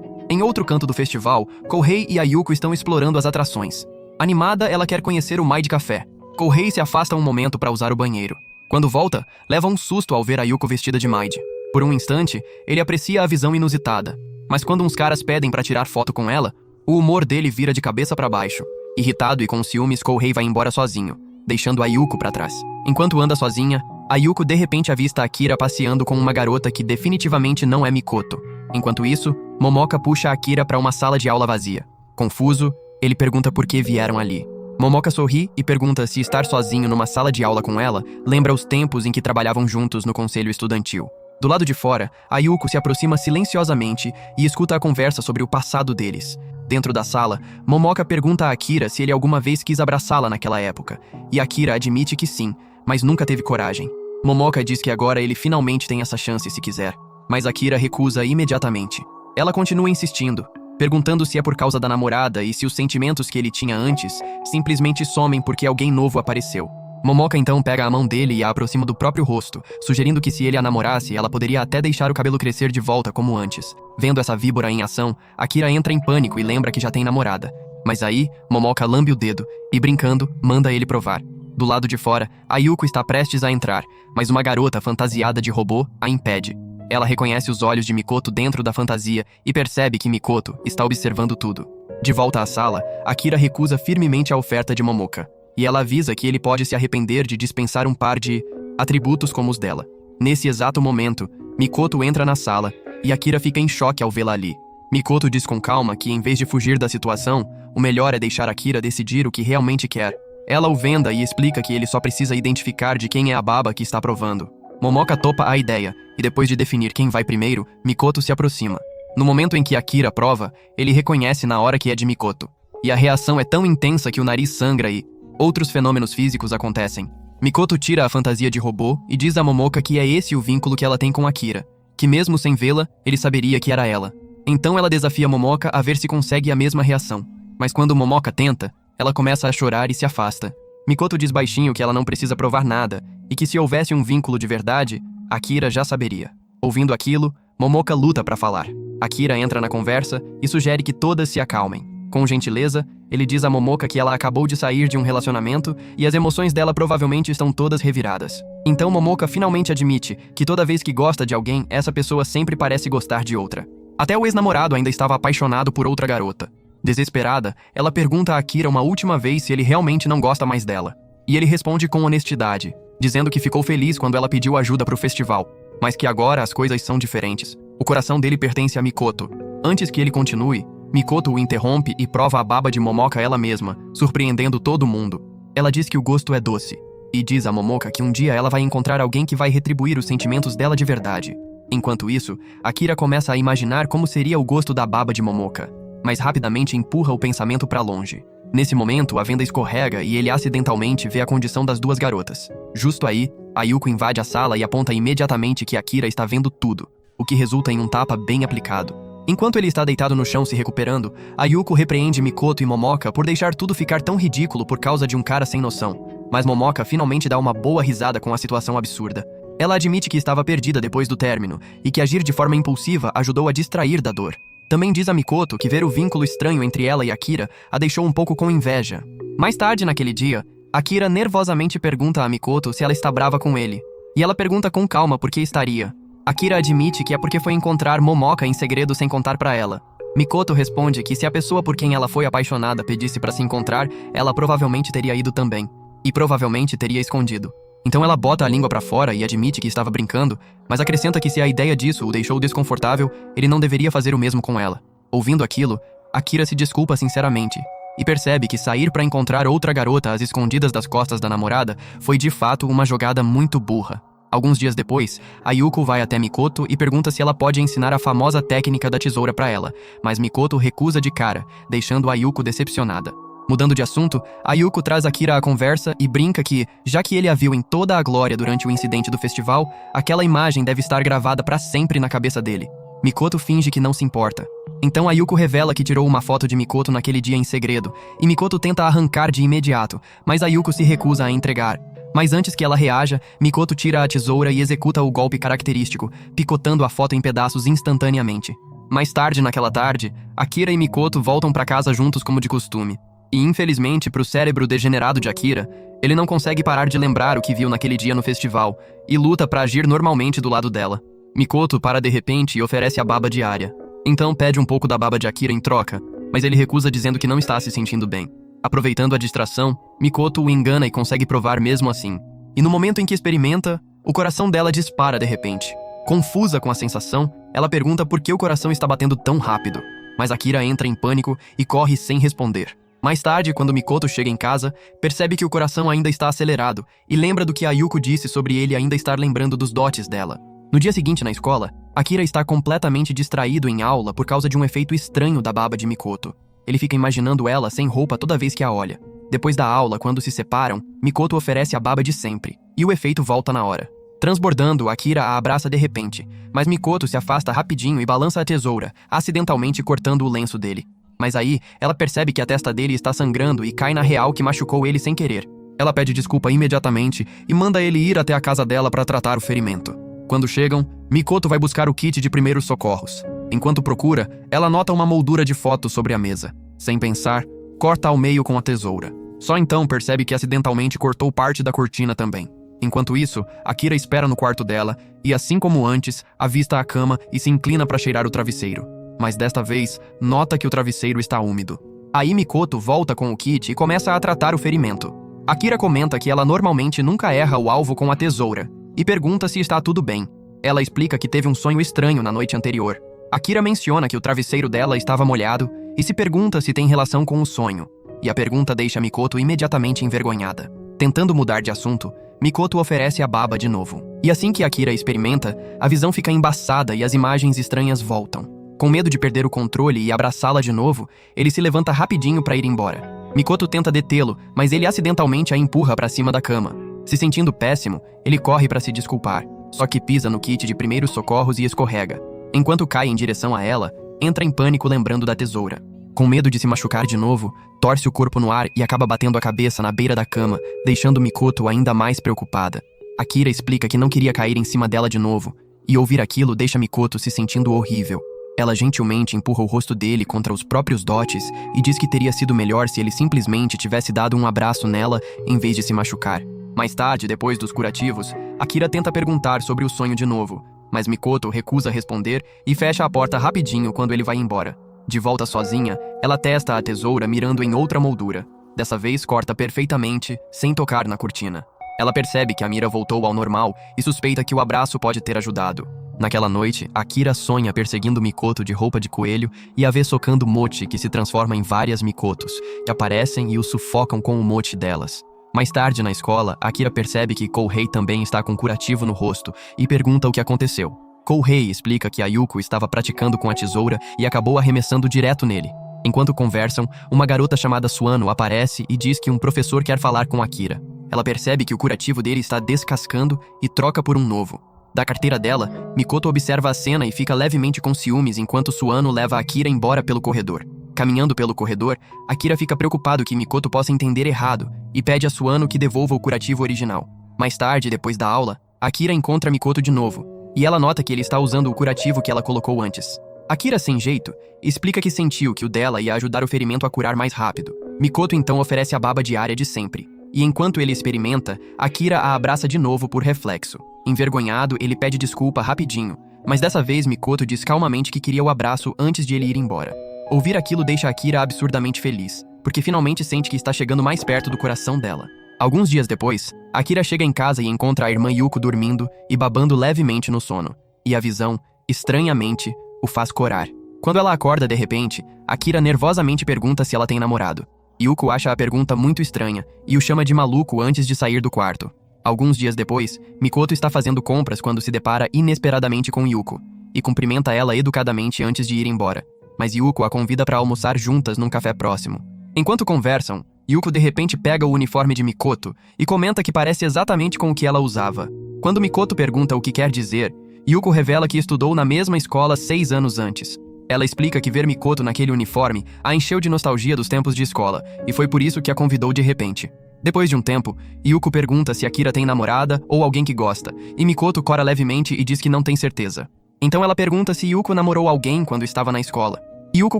Em outro canto do festival, Kohei e Ayuko estão explorando as atrações. Animada, ela quer conhecer o Mai de Café. Kohei se afasta um momento para usar o banheiro. Quando volta, leva um susto ao ver Ayuko vestida de Maid. Por um instante, ele aprecia a visão inusitada. Mas quando uns caras pedem para tirar foto com ela, o humor dele vira de cabeça para baixo. Irritado e com ciúmes, Kohei vai embora sozinho, deixando Ayuko para trás. Enquanto anda sozinha, Ayuko de repente avista Akira passeando com uma garota que definitivamente não é Mikoto. Enquanto isso, Momoka puxa Akira para uma sala de aula vazia. Confuso, ele pergunta por que vieram ali. Momoka sorri e pergunta se estar sozinho numa sala de aula com ela lembra os tempos em que trabalhavam juntos no conselho estudantil. Do lado de fora, Ayuko se aproxima silenciosamente e escuta a conversa sobre o passado deles. Dentro da sala, Momoka pergunta a Akira se ele alguma vez quis abraçá-la naquela época, e Akira admite que sim, mas nunca teve coragem. Momoka diz que agora ele finalmente tem essa chance se quiser, mas Akira recusa imediatamente. Ela continua insistindo, perguntando se é por causa da namorada e se os sentimentos que ele tinha antes simplesmente somem porque alguém novo apareceu. Momoka então pega a mão dele e a aproxima do próprio rosto, sugerindo que se ele a namorasse, ela poderia até deixar o cabelo crescer de volta como antes. Vendo essa víbora em ação, Akira entra em pânico e lembra que já tem namorada. Mas aí, Momoka lambe o dedo e, brincando, manda ele provar. Do lado de fora, Ayuko está prestes a entrar, mas uma garota fantasiada de robô a impede. Ela reconhece os olhos de Mikoto dentro da fantasia e percebe que Mikoto está observando tudo. De volta à sala, Akira recusa firmemente a oferta de Momoka. E ela avisa que ele pode se arrepender de dispensar um par de atributos como os dela. Nesse exato momento, Mikoto entra na sala e Akira fica em choque ao vê-la ali. Mikoto diz com calma que, em vez de fugir da situação, o melhor é deixar Akira decidir o que realmente quer. Ela o venda e explica que ele só precisa identificar de quem é a baba que está provando. Momoka topa a ideia, e depois de definir quem vai primeiro, Mikoto se aproxima. No momento em que Akira prova, ele reconhece na hora que é de Mikoto. E a reação é tão intensa que o nariz sangra e outros fenômenos físicos acontecem. Mikoto tira a fantasia de robô e diz a Momoka que é esse o vínculo que ela tem com Akira, que mesmo sem vê-la, ele saberia que era ela. Então ela desafia Momoka a ver se consegue a mesma reação. Mas quando Momoka tenta, ela começa a chorar e se afasta. Mikoto diz baixinho que ela não precisa provar nada e que se houvesse um vínculo de verdade, Akira já saberia. Ouvindo aquilo, Momoka luta para falar. Akira entra na conversa e sugere que todas se acalmem. Com gentileza, ele diz a Momoka que ela acabou de sair de um relacionamento e as emoções dela provavelmente estão todas reviradas. Então Momoka finalmente admite que toda vez que gosta de alguém, essa pessoa sempre parece gostar de outra. Até o ex-namorado ainda estava apaixonado por outra garota. Desesperada, ela pergunta a Akira uma última vez se ele realmente não gosta mais dela. E ele responde com honestidade, dizendo que ficou feliz quando ela pediu ajuda para o festival, mas que agora as coisas são diferentes. O coração dele pertence a Mikoto. Antes que ele continue, Mikoto o interrompe e prova a baba de Momoka ela mesma, surpreendendo todo mundo. Ela diz que o gosto é doce, e diz a Momoka que um dia ela vai encontrar alguém que vai retribuir os sentimentos dela de verdade. Enquanto isso, Akira começa a imaginar como seria o gosto da baba de Momoka, mas rapidamente empurra o pensamento para longe. Nesse momento, a venda escorrega e ele acidentalmente vê a condição das duas garotas. Justo aí, Ayuko invade a sala e aponta imediatamente que Akira está vendo tudo, o que resulta em um tapa bem aplicado. Enquanto ele está deitado no chão se recuperando, Ayuko repreende Mikoto e Momoka por deixar tudo ficar tão ridículo por causa de um cara sem noção. Mas Momoka finalmente dá uma boa risada com a situação absurda. Ela admite que estava perdida depois do término e que agir de forma impulsiva ajudou a distrair da dor. Também diz a Mikoto que ver o vínculo estranho entre ela e Akira a deixou um pouco com inveja. Mais tarde naquele dia, Akira nervosamente pergunta a Mikoto se ela está brava com ele. E ela pergunta com calma por que estaria. Akira admite que é porque foi encontrar Momoka em segredo sem contar pra ela. Mikoto responde que se a pessoa por quem ela foi apaixonada pedisse pra se encontrar, ela provavelmente teria ido também. E provavelmente teria escondido. Então ela bota a língua pra fora e admite que estava brincando, mas acrescenta que se a ideia disso o deixou desconfortável, ele não deveria fazer o mesmo com ela. Ouvindo aquilo, Akira se desculpa sinceramente e percebe que sair para encontrar outra garota às escondidas das costas da namorada foi de fato uma jogada muito burra. Alguns dias depois, a Yuko vai até Mikoto e pergunta se ela pode ensinar a famosa técnica da tesoura para ela, mas Mikoto recusa de cara, deixando a Yuko decepcionada. Mudando de assunto, a Yuko traz Akira à conversa e brinca que, já que ele a viu em toda a glória durante o incidente do festival, aquela imagem deve estar gravada para sempre na cabeça dele. Mikoto finge que não se importa. Então a Yuko revela que tirou uma foto de Mikoto naquele dia em segredo, e Mikoto tenta arrancar de imediato, mas a Yuko se recusa a entregar. Mas antes que ela reaja, Mikoto tira a tesoura e executa o golpe característico, picotando a foto em pedaços instantaneamente. Mais tarde naquela tarde, Akira e Mikoto voltam para casa juntos como de costume. E infelizmente, para o cérebro degenerado de Akira, ele não consegue parar de lembrar o que viu naquele dia no festival, e luta para agir normalmente do lado dela. Mikoto para de repente e oferece a baba diária. Então pede um pouco da baba de Akira em troca, mas ele recusa dizendo que não está se sentindo bem. Aproveitando a distração, Mikoto o engana e consegue provar mesmo assim. E no momento em que experimenta, o coração dela dispara de repente. Confusa com a sensação, ela pergunta por que o coração está batendo tão rápido. Mas Akira entra em pânico e corre sem responder. Mais tarde, quando Mikoto chega em casa, percebe que o coração ainda está acelerado e lembra do que a Yuko disse sobre ele ainda estar lembrando dos dotes dela. No dia seguinte na escola, Akira está completamente distraído em aula por causa de um efeito estranho da baba de Mikoto. Ele fica imaginando ela sem roupa toda vez que a olha. Depois da aula, quando se separam, Mikoto oferece a baba de sempre, e o efeito volta na hora. Transbordando, Akira a abraça de repente, mas Mikoto se afasta rapidinho e balança a tesoura, acidentalmente cortando o lenço dele. Mas aí, ela percebe que a testa dele está sangrando e cai na real que machucou ele sem querer. Ela pede desculpa imediatamente e manda ele ir até a casa dela para tratar o ferimento. Quando chegam, Mikoto vai buscar o kit de primeiros socorros. Enquanto procura, ela nota uma moldura de foto sobre a mesa. Sem pensar, corta ao meio com a tesoura. Só então percebe que acidentalmente cortou parte da cortina também. Enquanto isso, Akira espera no quarto dela e, assim como antes, avista a cama e se inclina para cheirar o travesseiro. Mas desta vez, nota que o travesseiro está úmido. Aí Mikoto volta com o kit e começa a tratar o ferimento. Akira comenta que ela normalmente nunca erra o alvo com a tesoura e pergunta se está tudo bem. Ela explica que teve um sonho estranho na noite anterior. Akira menciona que o travesseiro dela estava molhado e se pergunta se tem relação com o sonho. E a pergunta deixa Mikoto imediatamente envergonhada. Tentando mudar de assunto, Mikoto oferece a baba de novo. E assim que Akira experimenta, a visão fica embaçada e as imagens estranhas voltam. Com medo de perder o controle e abraçá-la de novo, ele se levanta rapidinho para ir embora. Mikoto tenta detê-lo, mas ele acidentalmente a empurra para cima da cama. Se sentindo péssimo, ele corre para se desculpar, só que pisa no kit de primeiros socorros e escorrega. Enquanto cai em direção a ela, entra em pânico lembrando da tesoura. Com medo de se machucar de novo, torce o corpo no ar e acaba batendo a cabeça na beira da cama, deixando Mikoto ainda mais preocupada. Akira explica que não queria cair em cima dela de novo, e ouvir aquilo deixa Mikoto se sentindo horrível. Ela gentilmente empurra o rosto dele contra os próprios dotes e diz que teria sido melhor se ele simplesmente tivesse dado um abraço nela em vez de se machucar. Mais tarde, depois dos curativos, Akira tenta perguntar sobre o sonho de novo, mas Mikoto recusa responder e fecha a porta rapidinho quando ele vai embora. De volta sozinha, ela testa a tesoura mirando em outra moldura. Dessa vez corta perfeitamente, sem tocar na cortina. Ela percebe que a mira voltou ao normal e suspeita que o abraço pode ter ajudado. Naquela noite, Akira sonha perseguindo Mikoto de roupa de coelho e a vê socando Mochi, que se transforma em várias Mikotos, que aparecem e o sufocam com o mochi delas. Mais tarde, na escola, Akira percebe que Kouhei também está com curativo no rosto e pergunta o que aconteceu. Kouhei explica que a Yuko estava praticando com a tesoura e acabou arremessando direto nele. Enquanto conversam, uma garota chamada Suano aparece e diz que um professor quer falar com Akira. Ela percebe que o curativo dele está descascando e troca por um novo. Da carteira dela, Mikoto observa a cena e fica levemente com ciúmes enquanto Suano leva Akira embora pelo corredor. Caminhando pelo corredor, Akira fica preocupado que Mikoto possa entender errado e pede a Suano que devolva o curativo original. Mais tarde, depois da aula, Akira encontra Mikoto de novo, e ela nota que ele está usando o curativo que ela colocou antes. Akira, sem jeito, explica que sentiu que o dela ia ajudar o ferimento a curar mais rápido. Mikoto então oferece a baba diária de sempre. E enquanto ele experimenta, Akira a abraça de novo por reflexo. Envergonhado, ele pede desculpa rapidinho, mas dessa vez Mikoto diz calmamente que queria o abraço antes de ele ir embora. Ouvir aquilo deixa Akira absurdamente feliz, porque finalmente sente que está chegando mais perto do coração dela. Alguns dias depois, Akira chega em casa e encontra a irmã Yuko dormindo e babando levemente no sono, e a visão, estranhamente, o faz corar. Quando ela acorda de repente, Akira nervosamente pergunta se ela tem namorado. Yuko acha a pergunta muito estranha e o chama de maluco antes de sair do quarto. Alguns dias depois, Mikoto está fazendo compras quando se depara inesperadamente com Yuko e cumprimenta ela educadamente antes de ir embora. Mas Yuko a convida para almoçar juntas num café próximo. Enquanto conversam, Yuko de repente pega o uniforme de Mikoto e comenta que parece exatamente com o que ela usava. Quando Mikoto pergunta o que quer dizer, Yuko revela que estudou na mesma escola 6 anos antes. Ela explica que ver Mikoto naquele uniforme a encheu de nostalgia dos tempos de escola, e foi por isso que a convidou de repente. Depois de um tempo, Yuko pergunta se Akira tem namorada ou alguém que gosta, e Mikoto cora levemente e diz que não tem certeza. Então ela pergunta se Yuko namorou alguém quando estava na escola. Yuko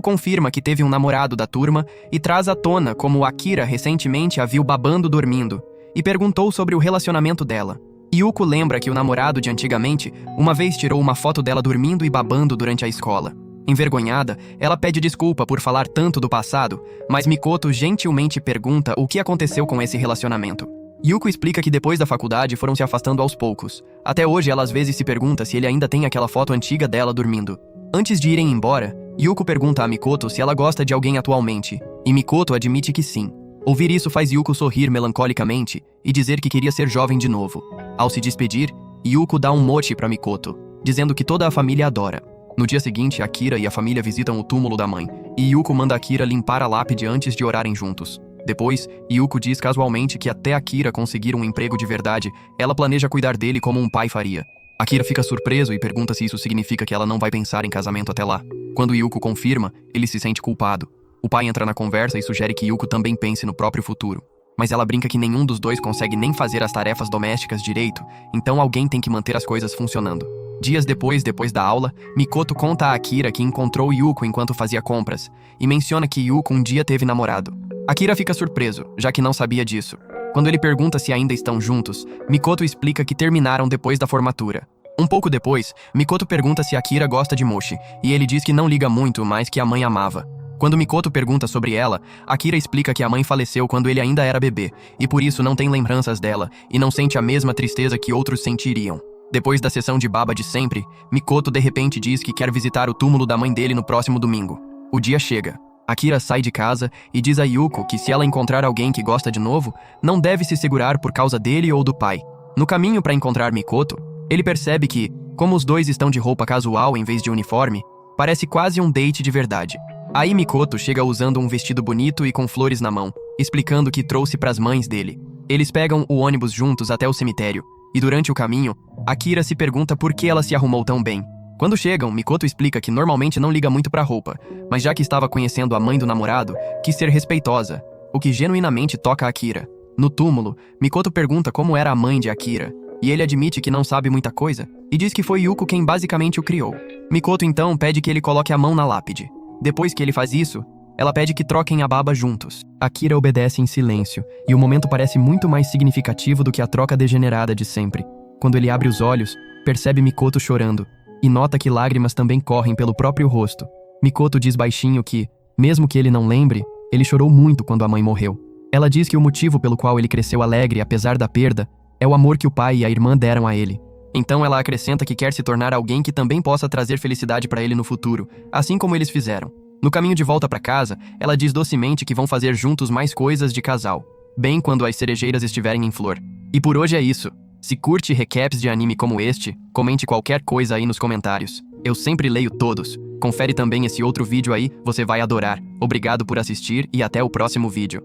confirma que teve um namorado da turma e traz à tona como Akira recentemente a viu babando dormindo, e perguntou sobre o relacionamento dela. Yuko lembra que o namorado de antigamente uma vez tirou uma foto dela dormindo e babando durante a escola. Envergonhada, ela pede desculpa por falar tanto do passado, mas Mikoto gentilmente pergunta o que aconteceu com esse relacionamento. Yuko explica que depois da faculdade foram se afastando aos poucos. Até hoje ela às vezes se pergunta se ele ainda tem aquela foto antiga dela dormindo. Antes de irem embora, Yuko pergunta a Mikoto se ela gosta de alguém atualmente, e Mikoto admite que sim. Ouvir isso faz Yuko sorrir melancolicamente e dizer que queria ser jovem de novo. Ao se despedir, Yuko dá um mochi para Mikoto, dizendo que toda a família adora. No dia seguinte, Akira e a família visitam o túmulo da mãe, e Yuko manda Akira limpar a lápide antes de orarem juntos. Depois, Yuko diz casualmente que até Akira conseguir um emprego de verdade, ela planeja cuidar dele como um pai faria. Akira fica surpreso e pergunta se isso significa que ela não vai pensar em casamento até lá. Quando Yuko confirma, ele se sente culpado. O pai entra na conversa e sugere que Yuko também pense no próprio futuro. Mas ela brinca que nenhum dos dois consegue nem fazer as tarefas domésticas direito, então alguém tem que manter as coisas funcionando. Dias depois da aula, Mikoto conta a Akira que encontrou Yuko enquanto fazia compras, e menciona que Yuko um dia teve namorado. Akira fica surpreso, já que não sabia disso. Quando ele pergunta se ainda estão juntos, Mikoto explica que terminaram depois da formatura. Um pouco depois, Mikoto pergunta se Akira gosta de mochi, e ele diz que não liga muito, mas que a mãe amava. Quando Mikoto pergunta sobre ela, Akira explica que a mãe faleceu quando ele ainda era bebê, e por isso não tem lembranças dela, e não sente a mesma tristeza que outros sentiriam. Depois da sessão de baba de sempre, Mikoto de repente diz que quer visitar o túmulo da mãe dele no próximo domingo. O dia chega. Akira sai de casa e diz a Yuko que se ela encontrar alguém que gosta de novo, não deve se segurar por causa dele ou do pai. No caminho para encontrar Mikoto, ele percebe que, como os dois estão de roupa casual em vez de uniforme, parece quase um date de verdade. Aí Mikoto chega usando um vestido bonito e com flores na mão, explicando que trouxe para as mães dele. Eles pegam o ônibus juntos até o cemitério, e durante o caminho, Akira se pergunta por que ela se arrumou tão bem. Quando chegam, Mikoto explica que normalmente não liga muito pra roupa, mas já que estava conhecendo a mãe do namorado, quis ser respeitosa, o que genuinamente toca Akira. No túmulo, Mikoto pergunta como era a mãe de Akira, e ele admite que não sabe muita coisa, e diz que foi Yuko quem basicamente o criou. Mikoto então pede que ele coloque a mão na lápide. Depois que ele faz isso, ela pede que troquem a baba juntos. Akira obedece em silêncio, e o momento parece muito mais significativo do que a troca degenerada de sempre. Quando ele abre os olhos, percebe Mikoto chorando, e nota que lágrimas também correm pelo próprio rosto. Mikoto diz baixinho que, mesmo que ele não lembre, ele chorou muito quando a mãe morreu. Ela diz que o motivo pelo qual ele cresceu alegre apesar da perda é o amor que o pai e a irmã deram a ele. Então ela acrescenta que quer se tornar alguém que também possa trazer felicidade para ele no futuro, assim como eles fizeram. No caminho de volta para casa, ela diz docemente que vão fazer juntos mais coisas de casal, bem quando as cerejeiras estiverem em flor. E por hoje é isso. Se curte recaps de anime como este, comente qualquer coisa aí nos comentários. Eu sempre leio todos. Confere também esse outro vídeo aí, você vai adorar. Obrigado por assistir e até o próximo vídeo.